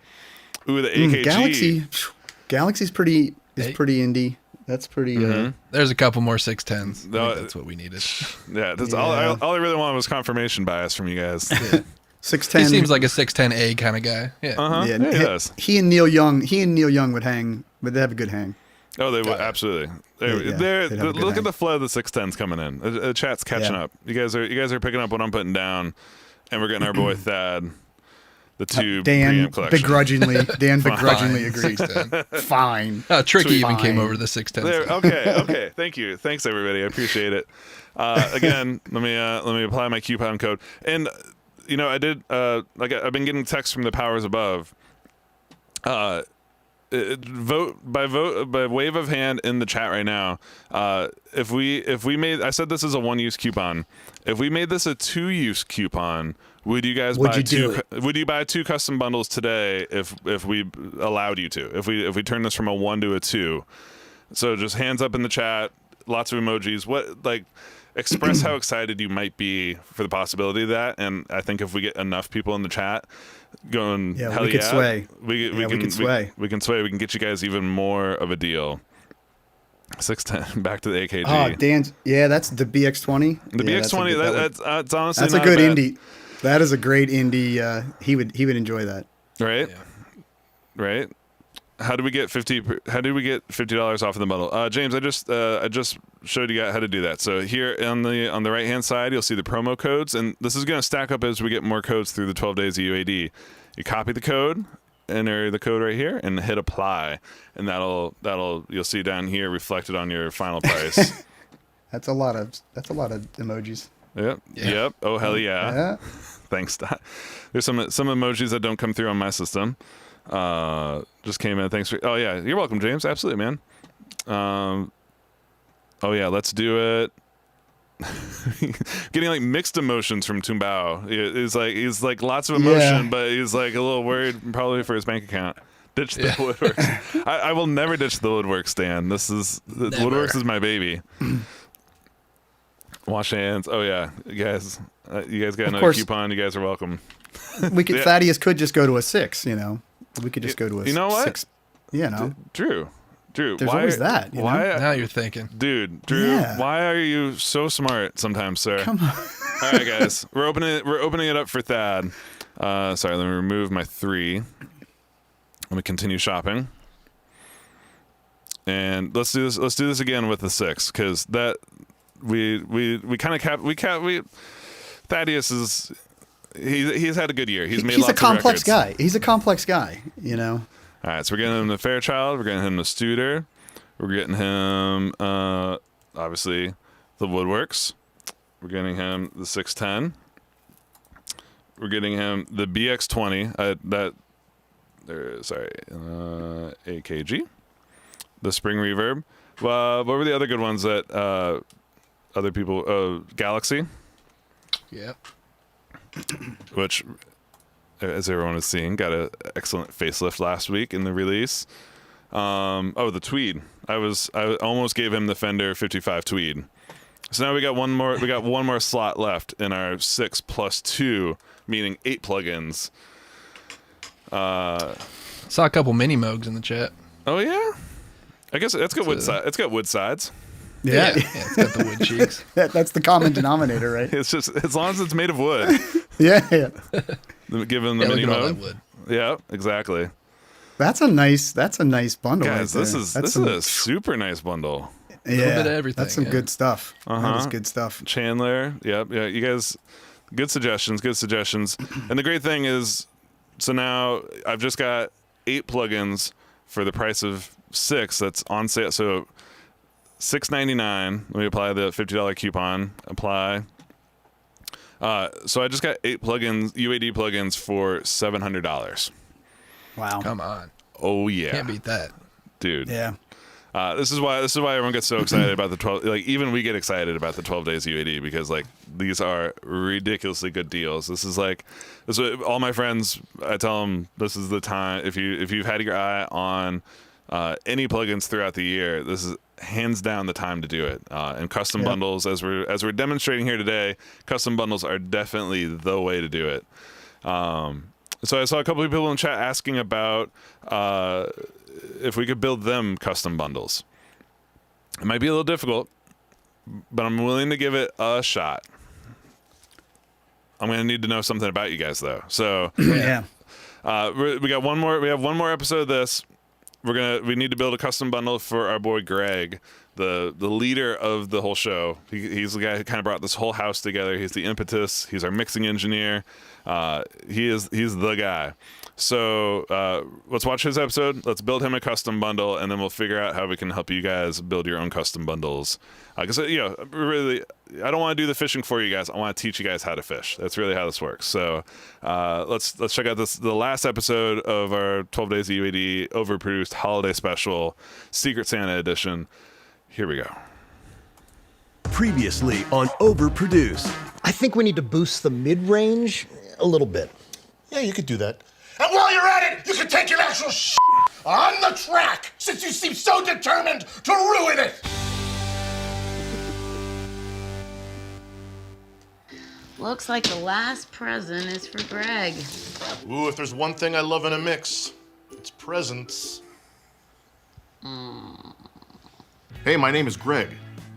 Ooh, the AKG. Galaxy's pretty indie. That's pretty. There's a couple more 610s. That's what we needed. Yeah, that's all I really wanted was confirmation bias from you guys. Yeah. 610. He seems like a 610A kind of guy. Yeah. Yeah, he does. He and Neil Young would hang, but they have a good hang. Oh, they would absolutely. Look at the flow of the 610s coming in. The chat's catching up. You guys are picking up what I'm putting down, and we're getting our boy Thad the two preamp collection. Dan begrudgingly agrees. Fine. Tricky even came over to the 610s. Okay. Thank you. Thanks everybody. I appreciate it. Again, let me apply my coupon code. And I did I've been getting texts from the powers above. Vote by wave of hand in the chat right now. If we made, I said this is a 1-use coupon. If we made this a 2-use coupon, would you guys buy two? Would you buy 2 custom bundles today if we allowed you to? If we turn this from a 1 to a 2? So just hands up in the chat. Lots of emojis. Express how excited you might be for the possibility of that. And I think if we get enough people in the chat going, hell we could sway. We can sway. We can sway. We can get you guys even more of a deal. 610 back to the AKG. Oh, Dan's. Yeah, that's the BX20. The BX20. That's honestly that's not a good bad. indie. That is a great indie. He would enjoy that. Right. Yeah. Right. How do we get $50 off of the bundle? James, I just showed you guys how to do that. So here on the right hand side, you'll see the promo codes, and this is going to stack up as we get more codes through the 12 days of UAD. You copy the code, enter the code right here, and hit apply, and that'll you'll see down here reflected on your final price. That's a lot of emojis. Yep. Yeah. Yep. Oh hell yeah. Yeah. Thanks. There's some emojis that don't come through on my system. Just came in. Thanks for. Oh yeah, you're welcome, James. Absolutely, man. Oh yeah, let's do it. Getting like mixed emotions from Tumbao. He's like lots of emotion, but he's like a little worried probably for his bank account. Ditch the woodworks. I will never ditch the woodworks, Dan. Woodworks is my baby. Wash hands. Oh yeah, you guys got another coupon. You guys are welcome. Thaddeus could just go to a 6. We could just go to a 6. You know what? 6. Drew. There's always that. Why? Now you're thinking, dude. Drew, why are you so smart sometimes, sir? Come on. All right, guys, we're opening it up for Thad. Sorry, let me remove my 3. Let me continue shopping, and let's do this. Let's do this again with the 6, because that we kind of Thaddeus is. He's had a good year. He's made lots of complex records. guy. He's a complex guy, All right, so we're getting him the Fairchild. We're getting him the Studer. We're getting him, obviously, the Woodworks. We're getting him the 610. We're getting him the BX20. AKG. The Spring Reverb. What were the other good ones that other people? Galaxy. Yep. Which, as everyone is seeing, got an excellent facelift last week in the release. The Tweed. I almost gave him the Fender 55 Tweed. So now we got one more slot left in our 6 plus 2, meaning 8 plugins. Saw a couple mini Moogs in the chat. Oh yeah. I guess it's got wood side. It's got wood sides. Yeah. It's got the wood cheeks. That's the common denominator, right? It's just as long as it's made of wood. Yeah. Given the mini look at all that mode. wood. Yeah, exactly. That's a nice bundle. Guys, right this there. is That's a super nice bundle. yeah, bit of everything, That's some good stuff. That is good stuff. Chandler. Yep. Yeah. You guys, good suggestions. Good suggestions. And the great thing is, so now I've just got 8 plugins for the price of 6. That's on sale. So $6.99. Let me apply the $50 coupon. Apply. So I just got 8 plugins, UAD plugins for $700. Wow. Come on. Oh yeah. Can't beat that. Dude. Yeah. This is why everyone gets so excited about the 12. Like even we get excited about the 12 days UAD because like these are ridiculously good deals. This is all my friends. I tell them this is the time. If you've had your eye on any plugins throughout the year, this is hands down the time to do it. And custom bundles, as we're demonstrating here today, custom bundles are definitely the way to do it. So I saw a couple of people in the chat asking about if we could build them custom bundles. It might be a little difficult, but I'm willing to give it a shot. I'm going to need to know something about you guys though. So Yeah. we got one more. We have one more episode of this. We need to build a custom bundle for our boy Greg, the leader of the whole show. He's the guy who kind of brought this whole house together. He's the impetus. He's our mixing engineer. He's the guy. So let's watch his episode. Let's build him a custom bundle, and then we'll figure out how we can help you guys build your own custom bundles. Because really, I don't want to do the fishing for you guys. I want to teach you guys how to fish. That's really how this works. So let's check out the last episode of our 12 Days of UAD Overproduced Holiday Special, Secret Santa Edition. Here we go. Previously on Overproduced. I think we need to boost the mid-range a little bit. Yeah, you could do that. And while you're at it, you can take your actual on the track, since you seem so determined to ruin it. Looks like the last present is for Greg. Ooh, if there's one thing I love in a mix, it's presents. Hey, my name is Greg.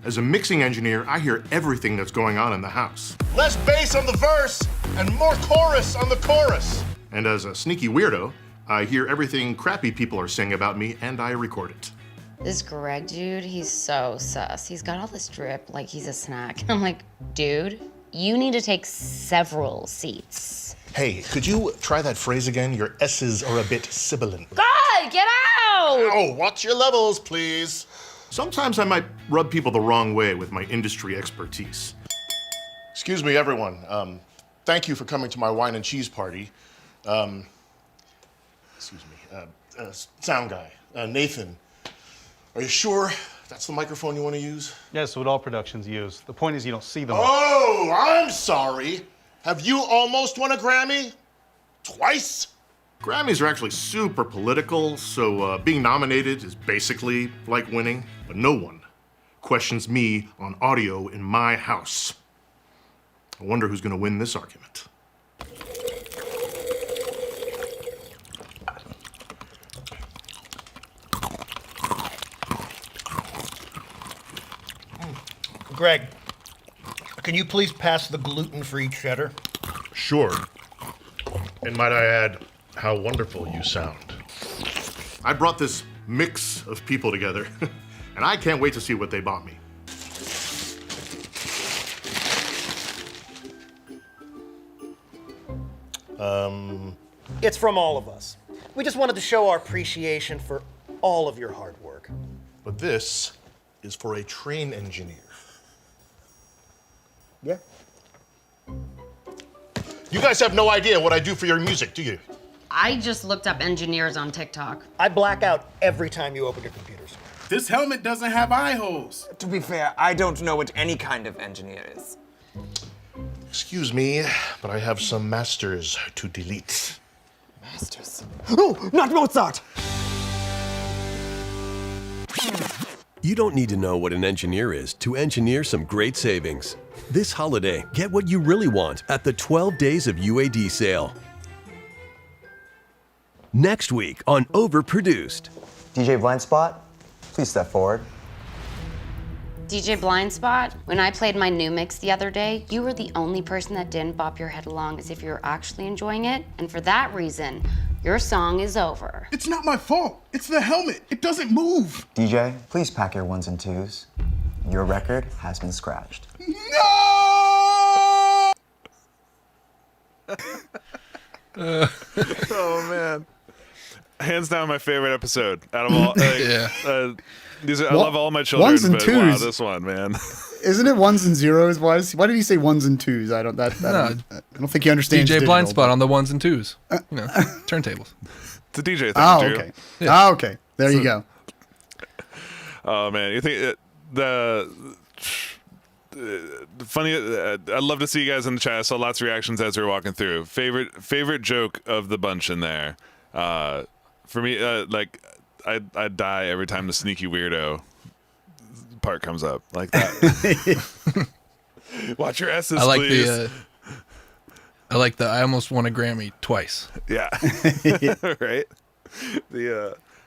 As a mixing engineer, I hear everything that's going on in the house. Less bass on the verse and more chorus on the chorus. And as a sneaky weirdo, I hear everything crappy people are saying about me and I record it. This Greg dude, he's so sus. He's got all this drip like he's a snack. I'm like, dude, you need to take several seats. Hey, could you try that phrase again? Your S's are a bit sibilant. God, get out! Oh, watch your levels, please. Sometimes I might rub people the wrong way with my industry expertise. Excuse me, everyone. Thank you for coming to my wine and cheese party. Sound guy, Nathan. Are you sure that's the microphone you want to use? Yes, what all productions use. The point is you don't see them. Oh, I'm sorry. Have you almost won a Grammy? Twice? Grammys are actually super political, so being nominated is basically like winning, but no one questions me on audio in my house. I wonder who's gonna win this argument. Greg, can you please pass the gluten-free cheddar? Sure. And might I add, how wonderful you sound. I brought this mix of people together, and I can't wait to see what they bought me. It's from all of us. We just wanted to show our appreciation for all of your hard work. But this is for a train engineer. Yeah. You guys have no idea what I do for your music, do you? I just looked up engineers on TikTok. I black out every time you open your computers. This helmet doesn't have eye holes. To be fair, I don't know what any kind of engineer is. Excuse me, but I have some masters to delete. Masters? No, not Mozart! You don't need to know what an engineer is to engineer some great savings. This holiday, get what you really want at the 12 Days of UAD sale. Next week on Overproduced. DJ Blind Spot, Please step forward. DJ Blind Spot, when I played my new mix the other day, you were the only person that didn't bop your head along as if you were actually enjoying it. And for that reason, your song is over. It's not my fault. It's the helmet. It doesn't move. DJ, please pack your 1s and 2s. Your record has been scratched. Oh man, hands down my favorite episode out of all. I love all my children, ones and but wow, twos. this one, man. Isn't it 1s and 0s? Why did he say 1s and 2s? I don't think he understands. DJ digital, Blind Spot but- on the 1s and 2s. Turntables. It's a DJ thing. Oh, Drew. okay. Oh, okay. There you go. Oh man, you think the funny? I'd love to see you guys in the chat. I saw lots of reactions as we were walking through. Favorite joke of the bunch in there. For me, I die every time the sneaky weirdo part comes up like that. Watch your S's, I like please. I almost won a Grammy twice. Yeah. Right.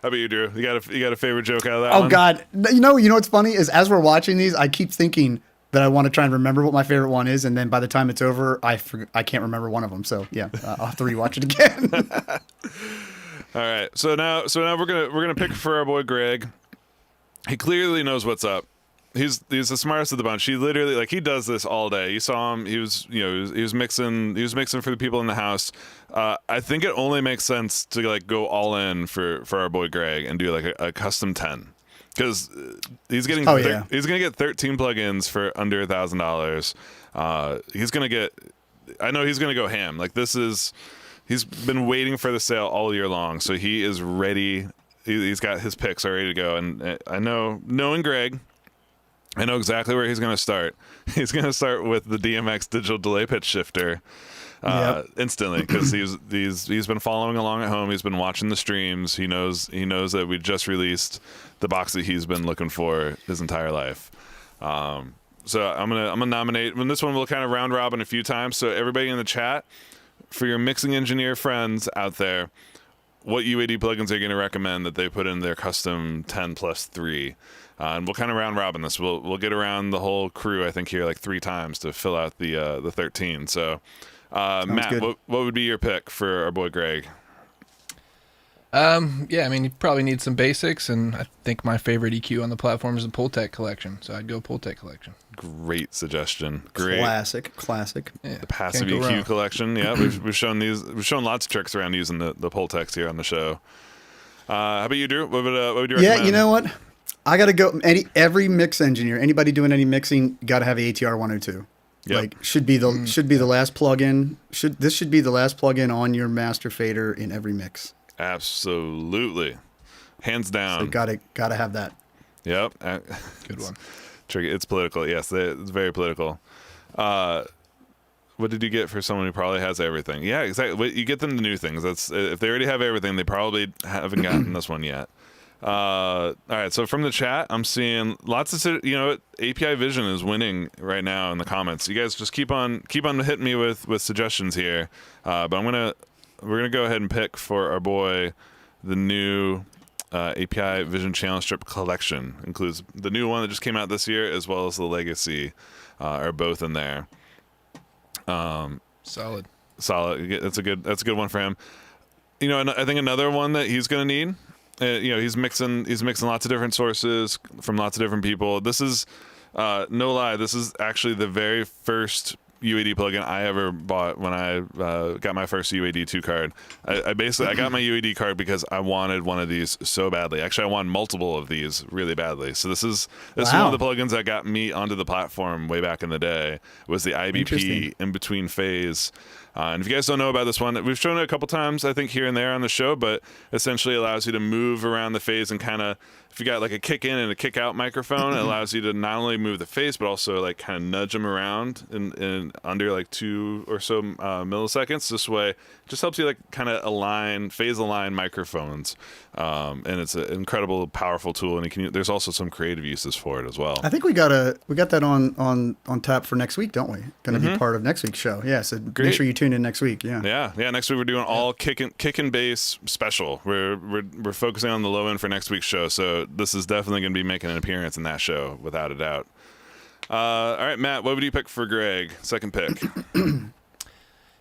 How about you, Drew? You got a favorite joke out of that one? Oh God, you know what's funny is as we're watching these, I keep thinking that I want to try and remember what my favorite one is, and then by the time it's over, I can't remember one of them. So yeah, I'll have to rewatch it again. All right, so now we're gonna pick for our boy Greg. He clearly knows what's up. He's the smartest of the bunch. He literally he does this all day. You saw him. He was mixing for the people in the house. I think it only makes sense to go all in for our boy Greg and do a custom 10 because he's getting he's gonna get 13 plugins for under $1,000. He's gonna get. I know he's gonna go ham. He's been waiting for the sale all year long, so he is ready. He's got his picks ready to go, and I know, knowing Greg, I know exactly where he's going to start. He's going to start with the DMX digital delay pitch shifter instantly because he's been following along at home. He's been watching the streams. He knows that we just released the box that he's been looking for his entire life. So I'm gonna nominate. This one we'll kind of round robin a few times. So everybody in the chat, for your mixing engineer friends out there, what UAD plugins are you going to recommend that they put in their custom 10 plus 3? And we'll kind of round robin this. We'll get around the whole crew, I think, here 3 times to fill out the 13. So, Matt, what would be your pick for our boy Greg? Yeah, I mean, you probably need some basics, and I think my favorite EQ on the platform is the Pultec collection, so I'd go Pultec collection. Great suggestion. Great. Classic. Yeah, the passive EQ collection. Yeah, we've shown lots of tricks around using the Pultecs here on the show. How about you, Drew? What would you recommend? Yeah, you know what? I gotta go. Every mix engineer, anybody doing any mixing, gotta have ATR 102. Yep. Should be the last plugin. This should be the last plugin on your master fader in every mix. Absolutely, hands down. So gotta have that. Yep, good one. Tricky. It's political. Yes, it's very political. What did you get for someone who probably has everything? Yeah, exactly. You get them the new things. That's if they already have everything, they probably haven't gotten this one yet. All right. So from the chat, I'm seeing lots of API Vision is winning right now in the comments. You guys just keep on hitting me with suggestions here. But we're gonna go ahead and pick for our boy the new API Vision Channel Strip collection. Includes the new one that just came out this year as well as the Legacy are both in there. Solid. That's a good one for him. And I think another one that he's gonna need. He's mixing lots of different sources from lots of different people. This is no lie. This is actually the very first UAD plugin I ever bought when I got my first UAD 2 card. I got my UAD card because I wanted one of these so badly. Actually, I wanted multiple of these really badly. So this is one of the plugins that got me onto the platform way back in the day. Was the IBP in between phase. And if you guys don't know about this one, we've shown it a couple times, I think, here and there on the show, but essentially allows you to move around the phase and kind of, if you got a kick in and a kick out microphone, it allows you to not only move the phase, but also kind of nudge them around in under 2 or so milliseconds. This way, it just helps you kind of phase align microphones. And it's an incredible, powerful tool. And there's also some creative uses for it as well. I think we got that on tap for next week, don't we? Going to be part of next week's show. Yeah, so make sure you tune in next week. Yeah. Next week we're doing all kick and bass special. We're focusing on the low end for next week's show. So So this is definitely going to be making an appearance in that show, without a doubt. All right, Matt, what would you pick for Greg? Second pick.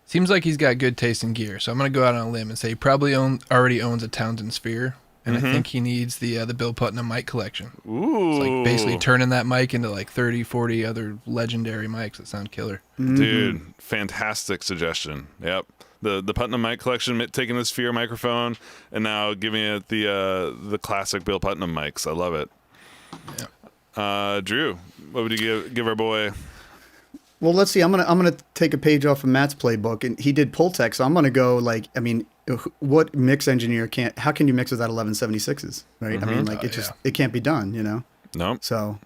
Seems like he's got good taste in gear, so I'm going to go out on a limb and say he probably already owns a Townsend Sphere, and I think he needs the Bill Putnam mic collection. Ooh. It's like basically turning that mic into like 30, 40 other legendary mics that sound killer. Dude, fantastic suggestion. Yep. The Putnam mic collection, taking the Sphere microphone and now giving it the classic Bill Putnam mics. I love it. Yeah. Drew, what would you give our boy? Well, let's see. I'm gonna take a page off of Matt's playbook, and he did Pultec, so I'm gonna go like, I mean, what mix engineer can't? How can you mix without 1176s, right? I mean, like it can't be done, you know. Nope. So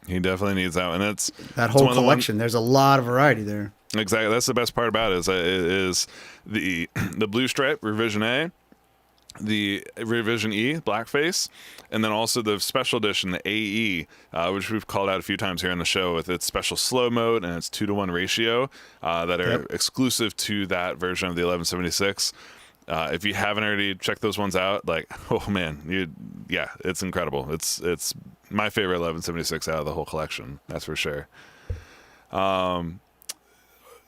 he definitely needs that, and it's that whole collection. There's a lot of variety there. Exactly. That's the best part about it is the Blue Stripe Revision A, the Revision E Blackface, and then also the special edition, the AE, which we've called out a few times here on the show with its special slow mode and its 2-to-1 ratio that are exclusive to that version of the 1176. If you haven't already checked those ones out, like, oh man, it's incredible. It's my favorite 1176 out of the whole collection. That's for sure.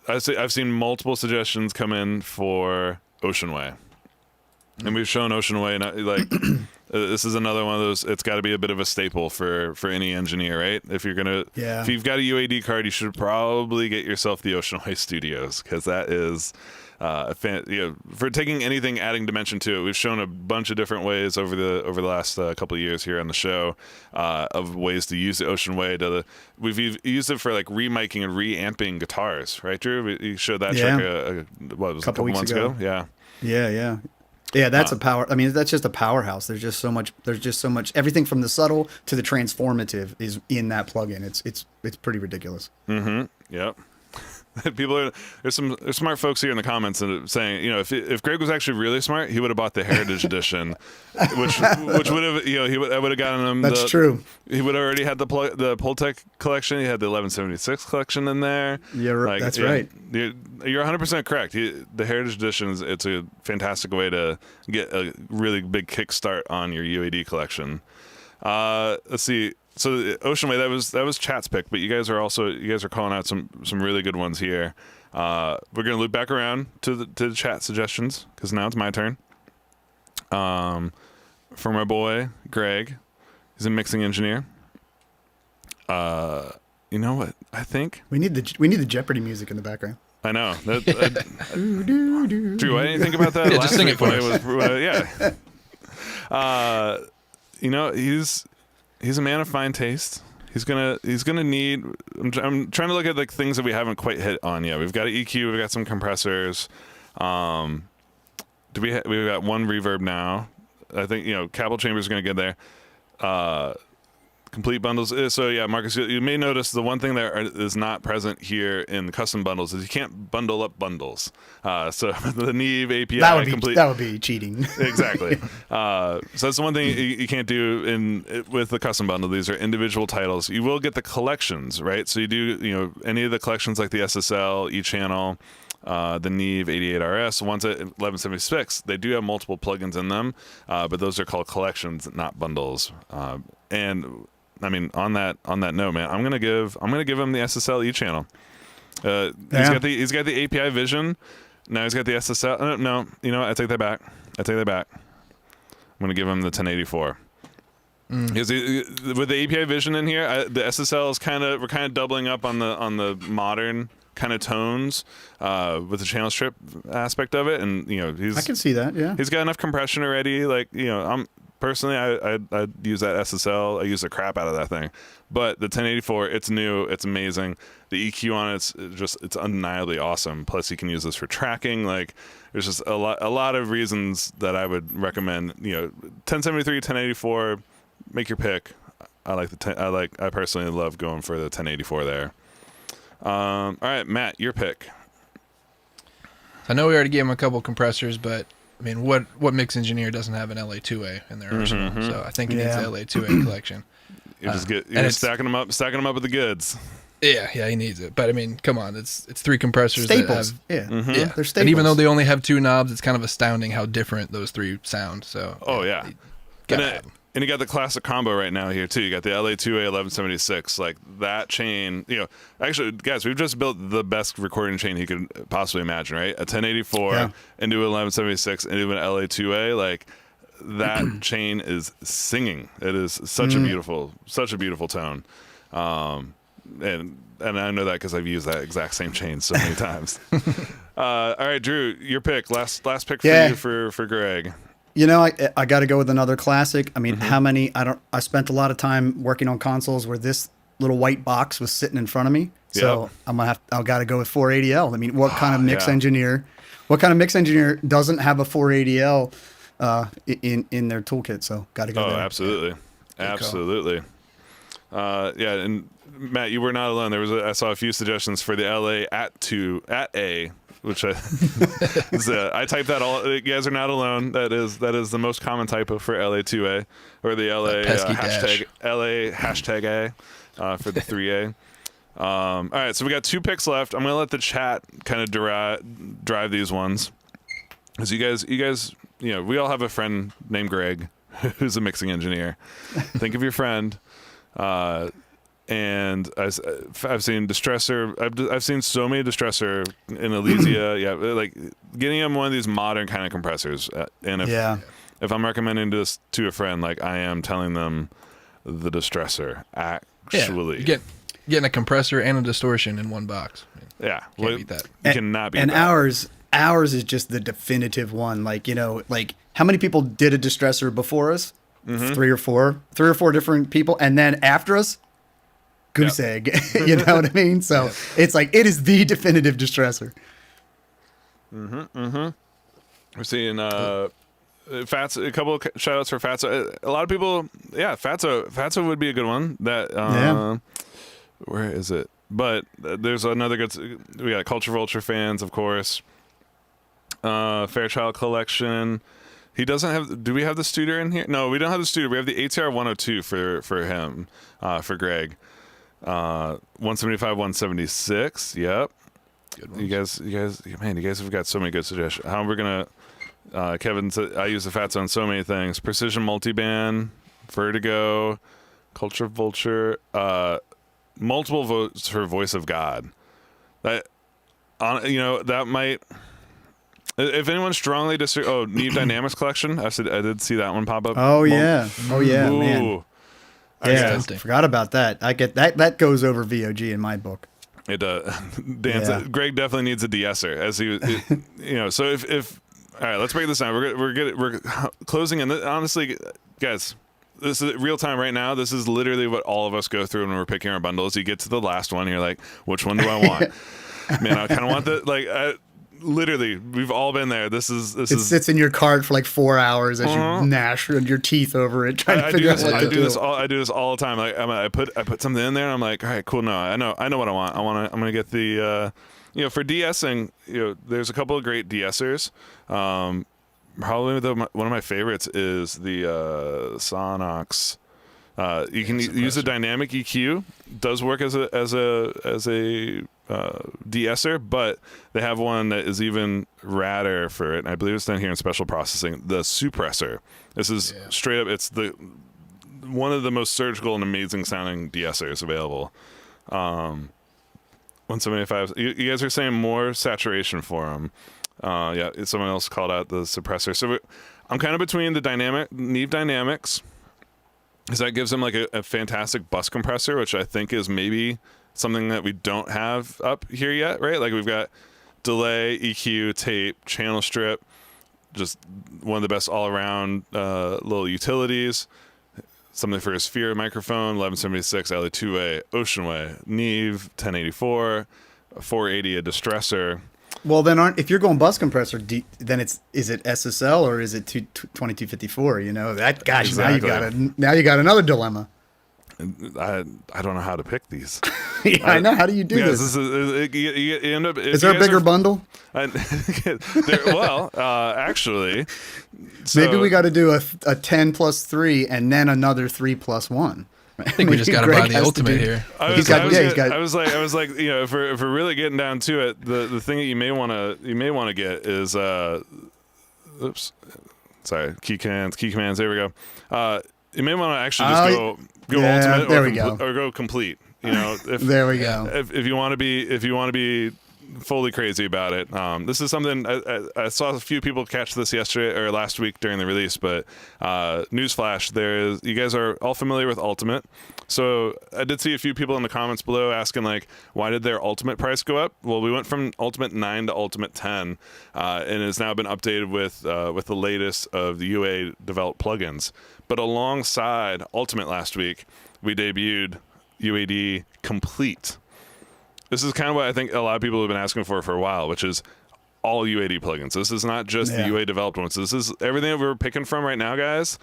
I've seen multiple suggestions come in for Ocean Way. And we've shown Ocean Way, like this is another one of those. It's got to be a bit of a staple for any engineer, right? If you're gonna, if you've got a UAD card, you should probably get yourself the Ocean Way Studios, because that is, for taking anything, adding dimension to it. We've shown a bunch of different ways over the last couple of years here on the show of ways to use the Ocean Way. We've used it for like remiking and reamping guitars, right, Drew? You showed that trick a couple months ago. Yeah, that's a power. I mean, that's just a powerhouse. There's just so much. Everything from the subtle to the transformative is in that plugin. It's pretty ridiculous. Yep. There's some smart folks here in the comments saying, if Greg was actually really smart, he would have bought the Heritage Edition, which would have, I would have gotten him. That's true. He would have already had the Pultec collection. He had the 1176 collection in there. Yeah, that's right. You're 100% correct. The Heritage Edition it's a fantastic way to get a really big kickstart on your UAD collection. Let's see. So Ocean Way, that was Chat's pick, but you guys are calling out some really good ones here. We're gonna loop back around to the chat suggestions, because now it's my turn. For my boy Greg, he's a mixing engineer. You know what? I think we need the Jeopardy music in the background. I know. Drew, why didn't you think about that? Yeah, just sing it for us. He's a man of fine taste. He's gonna need. I'm trying to look at like things that we haven't quite hit on yet. We've got an EQ. We've got some compressors. We've got one reverb now. I think Capel Chambers is gonna get there. Complete bundles. So yeah, Marcus, you may notice the one thing that is not present here in the custom bundles is you can't bundle up bundles. So the Neve API that would be cheating. Exactly. So that's the one thing you can't do with the custom bundle. These are individual titles. You will get the collections, right? So you do any of the collections like the SSL, E-channel, the Neve 88RS, ones at 1176. They do have multiple plugins in them, but those are called collections, not bundles. And I mean, on that note, man, I'm gonna give him the SSL E-channel. He's got the API Vision. Now he's got the SSL. No, I take that back. I'm gonna give him the 1084. Because with the API Vision in here, the SSL is we're kind of doubling up on the modern kind of tones with the channel strip aspect of it, and I can see that. Yeah, he's got enough compression already. Like Personally, I use that SSL. I use the crap out of that thing. But the 1084, it's new. It's amazing. The EQ on it's undeniably awesome. Plus, you can use this for tracking. Like, there's just a lot of reasons that I would recommend. 1073, 1084, make your pick. I personally love going for the 1084 there. All right, Matt, your pick. I know we already gave him a couple compressors, but I mean, what mix engineer doesn't have an LA2A in their arsenal? So I think he needs the LA2A collection. You're stacking them up with the goods. Yeah, he needs it. But I mean, come on, it's three compressors. Staples. They're staples. And even though they only have two knobs, it's kind of astounding how different those three sound. So And you got the classic combo right now here too. You got the LA2A 1176, like that chain. Actually, guys, we've just built the best recording chain you could possibly imagine, right? A 1084 into an 1176 into an LA2A, like that chain is singing. It is such a beautiful tone. And I know that because I've used that exact same chain so many times. All right, Drew, your pick. Last pick for you for Greg. I got to go with another classic. I mean, how many? I spent a lot of time working on consoles where this little white box was sitting in front of me. So I've got to go with 480L. I mean, what kind of mix engineer? What kind of mix engineer doesn't have a 480L in their toolkit? So got to go there. Absolutely, absolutely. And Matt, you were not alone. I saw a few suggestions for the LA at A. Which I type that all. You guys are not alone. That is the most common typo for LA2A or the LA hashtag LA hashtag A for the 3A. All right, so we got 2 picks left. I'm gonna let the chat kind of drive these ones, because you guys, we all have a friend named Greg who's a mixing engineer. Think of your friend. And I've seen Distressor. I've seen so many Distressor in Elysia. Like getting him one of these modern kind of compressors. And if I'm recommending this to a friend, like I am telling them the Distressor. Actually, getting a compressor and a distortion in one box. Can't beat that. You cannot beat that. And ours is just the definitive one. Like how many people did a Distressor before us? 3 or 4 different people, and then after us. Goose egg, you know what I mean? So it's like it is the definitive Distressor. We're seeing Fats. A couple of shout outs for Fatso. A lot of people, Fatso would be a good one. That where is it? But there's another good. We got Culture Vulture fans, of course. Fairchild Collection. He doesn't have. Do we have the Studer in here? No, we don't have the Studer. We have the ATR 102 for him, for Greg. 175, 176. Yep. Good ones. You guys have got so many good suggestions. How we're gonna? Kevin said I use the Fatso on so many things. Precision multiband, Vertigo, Culture Vulture, multiple votes for Voice of God. That might. If anyone strongly disagrees, Neve Dynamics Collection. I did see that one pop up. Oh yeah, man. Yeah, I forgot about that. I get that. That goes over VOG in my book. It does. Greg definitely needs a de-esser, as he, So if all right, let's break this down. We're closing in. Honestly, guys, this is real time right now. This is literally what all of us go through when we're picking our bundles. You get to the last one, you're like, which one do I want? Man, I kind of want the literally, we've all been there. It sits in your cart for like 4 hours as you gnash your teeth over it, trying to figure out what to do. I do this all the time. Like I put something in there, and I'm like, all right, cool. No, I know what I want. I'm gonna get the for de-essing. There's a couple of great de-essers. Probably one of my favorites is the Sonox. You can use a dynamic EQ. Does work as a de-esser, but they have one that is even radder for it, and I believe it's done here in special processing, the suppressor. This is straight up, it's one of the most surgical and amazing sounding de-essers available. 175. You guys are saying more saturation for them. Someone else called out the suppressor. So I'm kind of between the Neve Dynamics, because that gives them like a fantastic bus compressor, which I think is maybe something that we don't have up here yet, right? Like we've got delay, EQ, tape, channel strip, just one of the best all-around little utilities. Something for a Sphere microphone, 1176, LA2A, Oceanway, Neve, 1084, 480, a Distressor. Well, then if you're going bus compressor, then is it SSL or is it 2254? Exactly. Now you got another dilemma. I don't know how to pick these. I know. How do you do this? You end up. Is there a bigger bundle? Actually, maybe we got to do a 10 plus 3 and then another 3 plus 1. I think we just got to buy the ultimate here. I was like, if we're really getting down to it, the thing that you may want to get is key commands. There we go. You may want to actually just go ultimate or go complete. You know, there we go. If you want to be fully crazy about it, this is something I saw a few people catch this yesterday or last week during the release. But newsflash, you guys are all familiar with Ultimate. So I did see a few people in the comments below asking like, why did their Ultimate price go up? Well, we went from Ultimate 9 to Ultimate 10, and has now been updated with the latest of the UA developed plugins. But alongside Ultimate last week, we debuted UAD Complete. This is kind of what I think a lot of people have been asking for a while, which is all UAD plugins. This is not just the UA developed ones. This is everything that we're picking from right now, guys.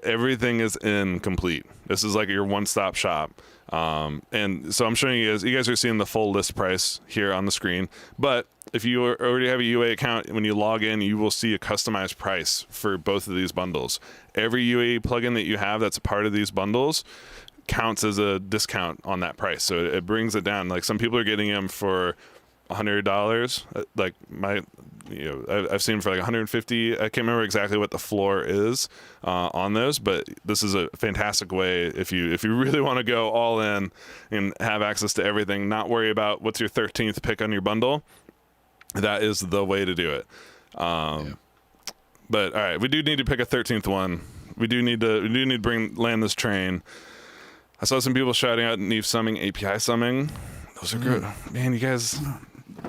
Everything is in Complete. This is like your one-stop shop. And so I'm showing you guys are seeing the full list price here on the screen. But if you already have a UA account, when you log in, you will see a customized price for both of these bundles. Every UA plugin that you have that's a part of these bundles counts as a discount on that price, so it brings it down. Like some people are getting them for $100. Like I've seen them for like $150. I can't remember exactly what the floor is on those, but this is a fantastic way if you really want to go all in and have access to everything, not worry about what's your 13th pick on your bundle. That is the way to do it. But all right, we do need to pick a 13th one. We do need to land this train. I saw some people shouting out Neve summing, API summing. Those are good, man. You guys,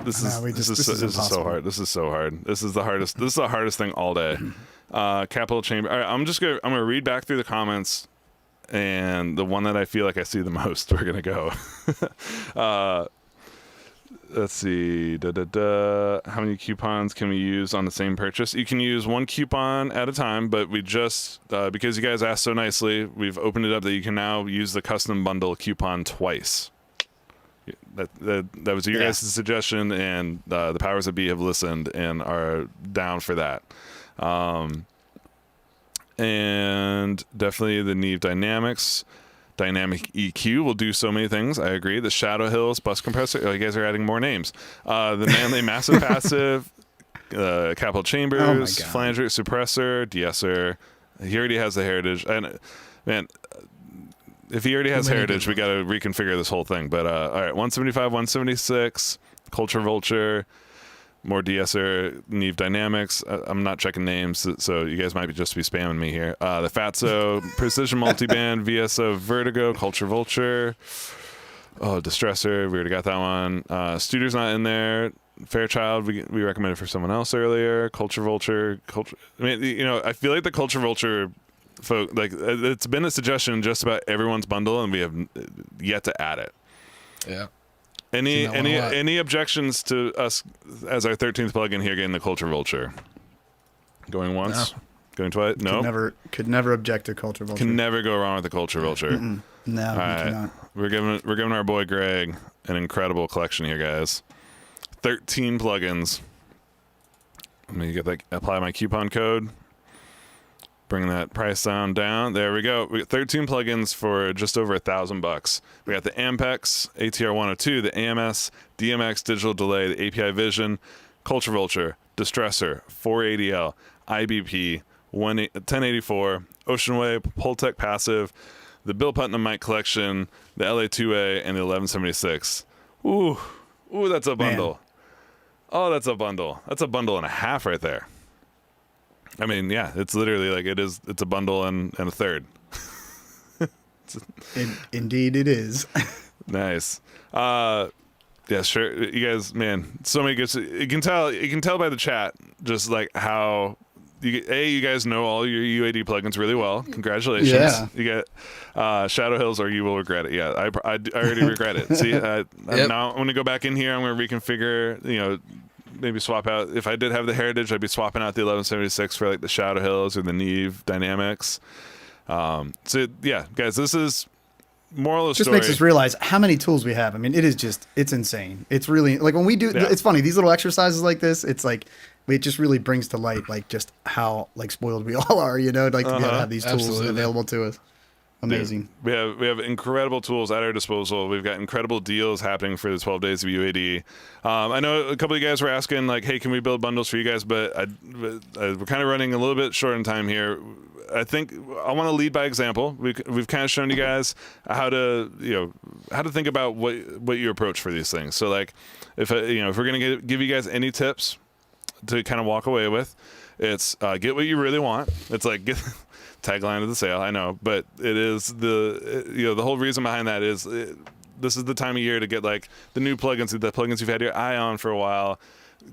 this is so hard. This is so hard. This is the hardest. This is the hardest thing all day. Capital Chamber. All right, I'm gonna read back through the comments, and the one that I feel like I see the most, we're gonna go. Let's see. How many coupons can we use on the same purchase? You can use one coupon at a time, but we just, because you guys asked so nicely, we've opened it up that you can now use the custom bundle coupon twice. That was your guys' suggestion, and the powers that be have listened and are down for that. And definitely the Neve Dynamics. Dynamic EQ will do so many things. I agree. The Shadow Hills bus compressor. Oh, you guys are adding more names. The Manly Massive Passive, Capital Chambers, Flanger Suppressor, de-esser. He already has the Heritage. And man, if he already has Heritage, we got to reconfigure this whole thing. But all right, 175, 176, Culture Vulture. More de-esser, Neve Dynamics. I'm not checking names, so you guys might just be spamming me here. The Fatso, Precision Multiband, VSO Vertigo, Culture Vulture. Oh, Distressor, we already got that one. Studer's not in there. Fairchild, we recommended for someone else earlier. Culture Vulture. I mean, I feel like the Culture Vulture folk, like it's been a suggestion in just about everyone's bundle, and we have yet to add it. Yeah. Any objections to us as our 13th plugin here getting the Culture Vulture? Going once, going twice. No, could never object to Culture Vulture. Can never go wrong with the Culture Vulture. No, all right, cannot. We're giving our boy Greg an incredible collection here, guys. 13 plugins. Let me apply my coupon code. Bring that price down. There we go. We got 13 plugins for just over $1,000. We got the Ampex, ATR 102, the AMS, DMX Digital Delay, the API Vision, Culture Vulture, Distressor, 480L, IBP, 1084, Ocean Wave, Pultec Passive, the Bill Putnam Mic Collection, the LA2A, and the 1176. Ooh, that's a bundle. Man. Oh, that's a bundle. That's a bundle and a half right there. I mean, yeah, it's literally like it's a bundle and a third. Indeed it is. Nice. Yeah, sure. You guys, man, so many good. You can tell by the chat just like how you guys know all your UAD plugins really well. Congratulations. Yeah. You get Shadow Hills or you will regret it. Yeah, I already regret it. See, now I'm going to go back in here. I'm going to reconfigure, maybe swap out. If I did have the Heritage, I'd be swapping out the 1176 for like the Shadow Hills or the Neve Dynamics. So yeah, guys, this is moral of the story. Just makes us realize how many tools we have. I mean, it's insane. It's really like when we do, it's funny, these little exercises like this, it's like, it just really brings to light like just how like spoiled we all are, to be able to have these tools available to us. Amazing. We have incredible tools at our disposal. We've got incredible deals happening for the 12 days of UAD. I know a couple of you guys were asking, like, hey, can we build bundles for you guys? But we're kind of running a little bit short in time here. I think I want to lead by example. We've kind of shown you guys how to think about what you approach for these things. So, like, if we're gonna give you guys any tips to kind of walk away with, it's get what you really want. It's like get tagline of the sale, I know, but it is the whole reason behind that is this is the time of year to get like the new plugins, the plugins you've had your eye on for a while.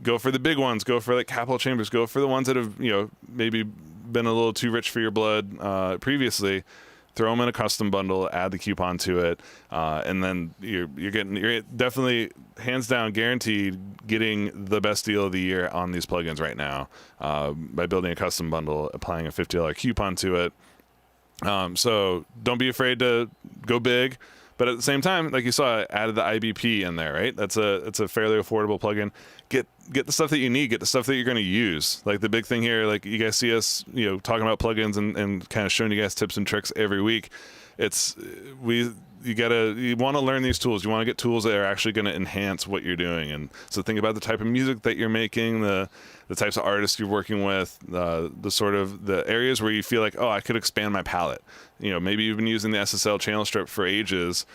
Go for the big ones. Go for like capital chambers. Go for the ones that have maybe been a little too rich for your blood previously. Throw them in a custom bundle, add the coupon to it, and then you're definitely hands down guaranteed getting the best deal of the year on these plugins right now by building a custom bundle, applying a $50 coupon to it. So don't be afraid to go big, but at the same time, like you saw, I added the IBP in there, right? It's a fairly affordable plugin. Get the stuff that you need. Get the stuff that you're going to use. Like the big thing here, like you guys see us, talking about plugins and kind of showing you guys tips and tricks every week. You want to learn these tools. You want to get tools that are actually going to enhance what you're doing. And so think about the type of music that you're making, the types of artists you're working with, the sort of the areas where you feel like, oh, I could expand my palette. Maybe you've been using the SSL channel strip for ages.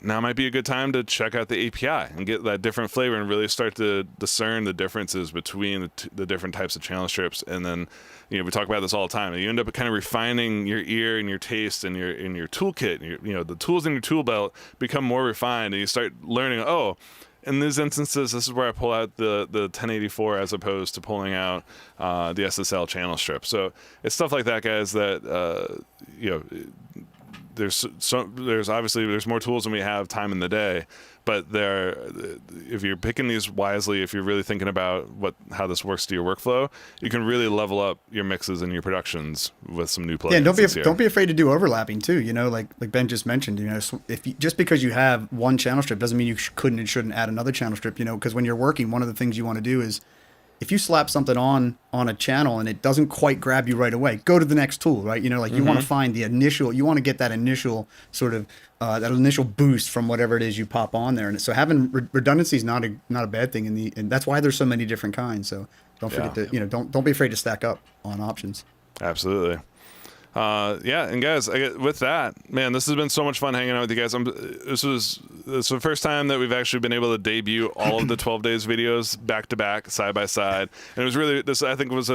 Now might be a good time to check out the API and get that different flavor and really start to discern the differences between the different types of channel strips. And then, we talk about this all the time. You end up kind of refining your ear and your taste and your toolkit. And the tools in your tool belt become more refined, and you start learning. Oh, in these instances, this is where I pull out the 1084 as opposed to pulling out the SSL channel strip. So it's stuff like that, guys. That there's obviously more tools than we have time in the day, but if you're picking these wisely, if you're really thinking about how this works to your workflow, you can really level up your mixes and your productions with some new plugins. Yeah, don't be afraid to do overlapping too. Like Ben just mentioned, just because you have one channel strip doesn't mean you couldn't and shouldn't add another channel strip. Because when you're working, one of the things you want to do is, if you slap something on a channel and it doesn't quite grab you right away, go to the next tool, right? You want to find you want to get that initial sort of, that initial boost from whatever it is you pop on there. And so having redundancy is not a bad thing and that's why there's so many different kinds. So don't forget to, don't be afraid to stack up on options. Absolutely. And guys, with that, man, this has been so much fun hanging out with you guys. This is the first time that we've actually been able to debut all of the 12 days videos back to back, side by side. And it was really, I think was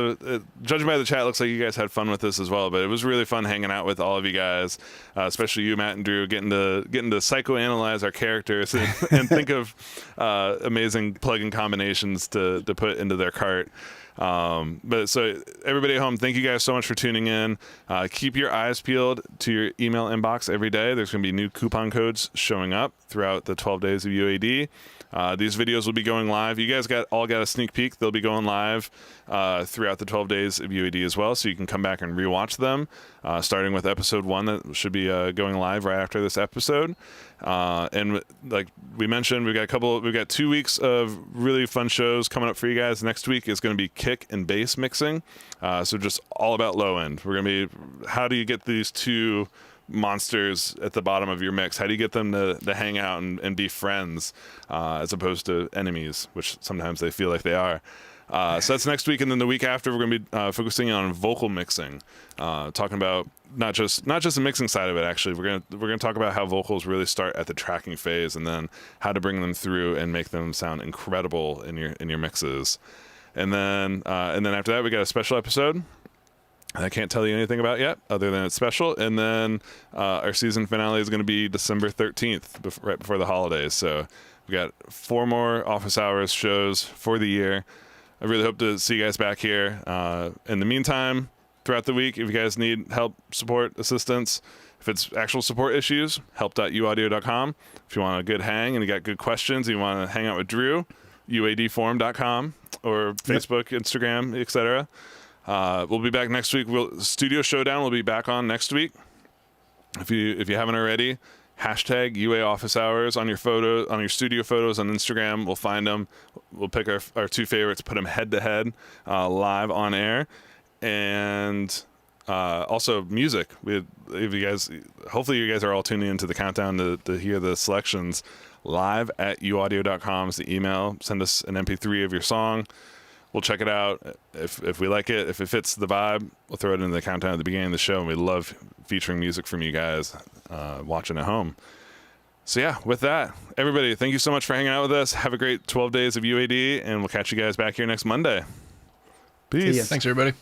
judging by the chat, looks like you guys had fun with this as well, but it was really fun hanging out with all of you guys, especially you, Matt and Drew, getting to psychoanalyze our characters and think of amazing plugin combinations to put into their cart. But so everybody at home, thank you guys so much for tuning in. Keep your eyes peeled to your email inbox every day. There's going to be new coupon codes showing up throughout the 12 days of UAD. These videos will be going live. You guys all got a sneak peek. They'll be going live throughout the 12 days of UAD as well, so you can come back and rewatch them, starting with episode 1 that should be going live right after this episode. And like we mentioned, we've got 2 weeks of really fun shows coming up for you guys. Next week is going to be kick and bass mixing, so just all about low end. We're going to be, how do you get these two monsters at the bottom of your mix? How do you get them to hang out and be friends as opposed to enemies, which sometimes they feel like they are? So that's next week, and then the week after we're going to be focusing on vocal mixing, talking about not just the mixing side of it. Actually, we're going to talk about how vocals really start at the tracking phase, and then how to bring them through and make them sound incredible in your mixes. And then after that, we got a special episode I can't tell you anything about yet, other than it's special. And then our season finale is going to be December 13th, right before the holidays. So we got 4 more office hours shows for the year. I really hope to see you guys back here. In the meantime, throughout the week, if you guys need help, support, assistance, if it's actual support issues, help.uaudio.com. If you want a good hang and you got good questions, you want to hang out with Drew, uadforum.com, or Facebook, Instagram, etc. We'll be back next week. Studio Showdown will be back on next week. If you haven't already, hashtag UA Office Hours on your studio photos on Instagram. We'll find them. We'll pick our 2 favorites, put them head to head live on air. And Also, music. Hopefully you guys are all tuning into the countdown to hear the selections live at uaudio.com is the email. Send us an MP3 of your song. We'll check it out. If we like it, if it fits the vibe, we'll throw it in the countdown at the beginning of the show. And we love featuring music from you guys watching at home. So yeah, with that, everybody, thank you so much for hanging out with us. Have a great 12 days of UAD, and we'll catch you guys back here next Monday. Peace. Thanks, everybody.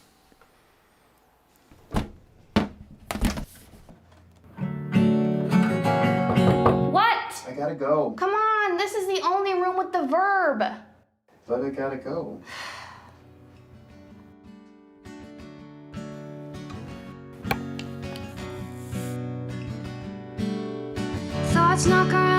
What? I gotta go. Come on, this is the only room with the verb. But I gotta go. Thoughts knock around.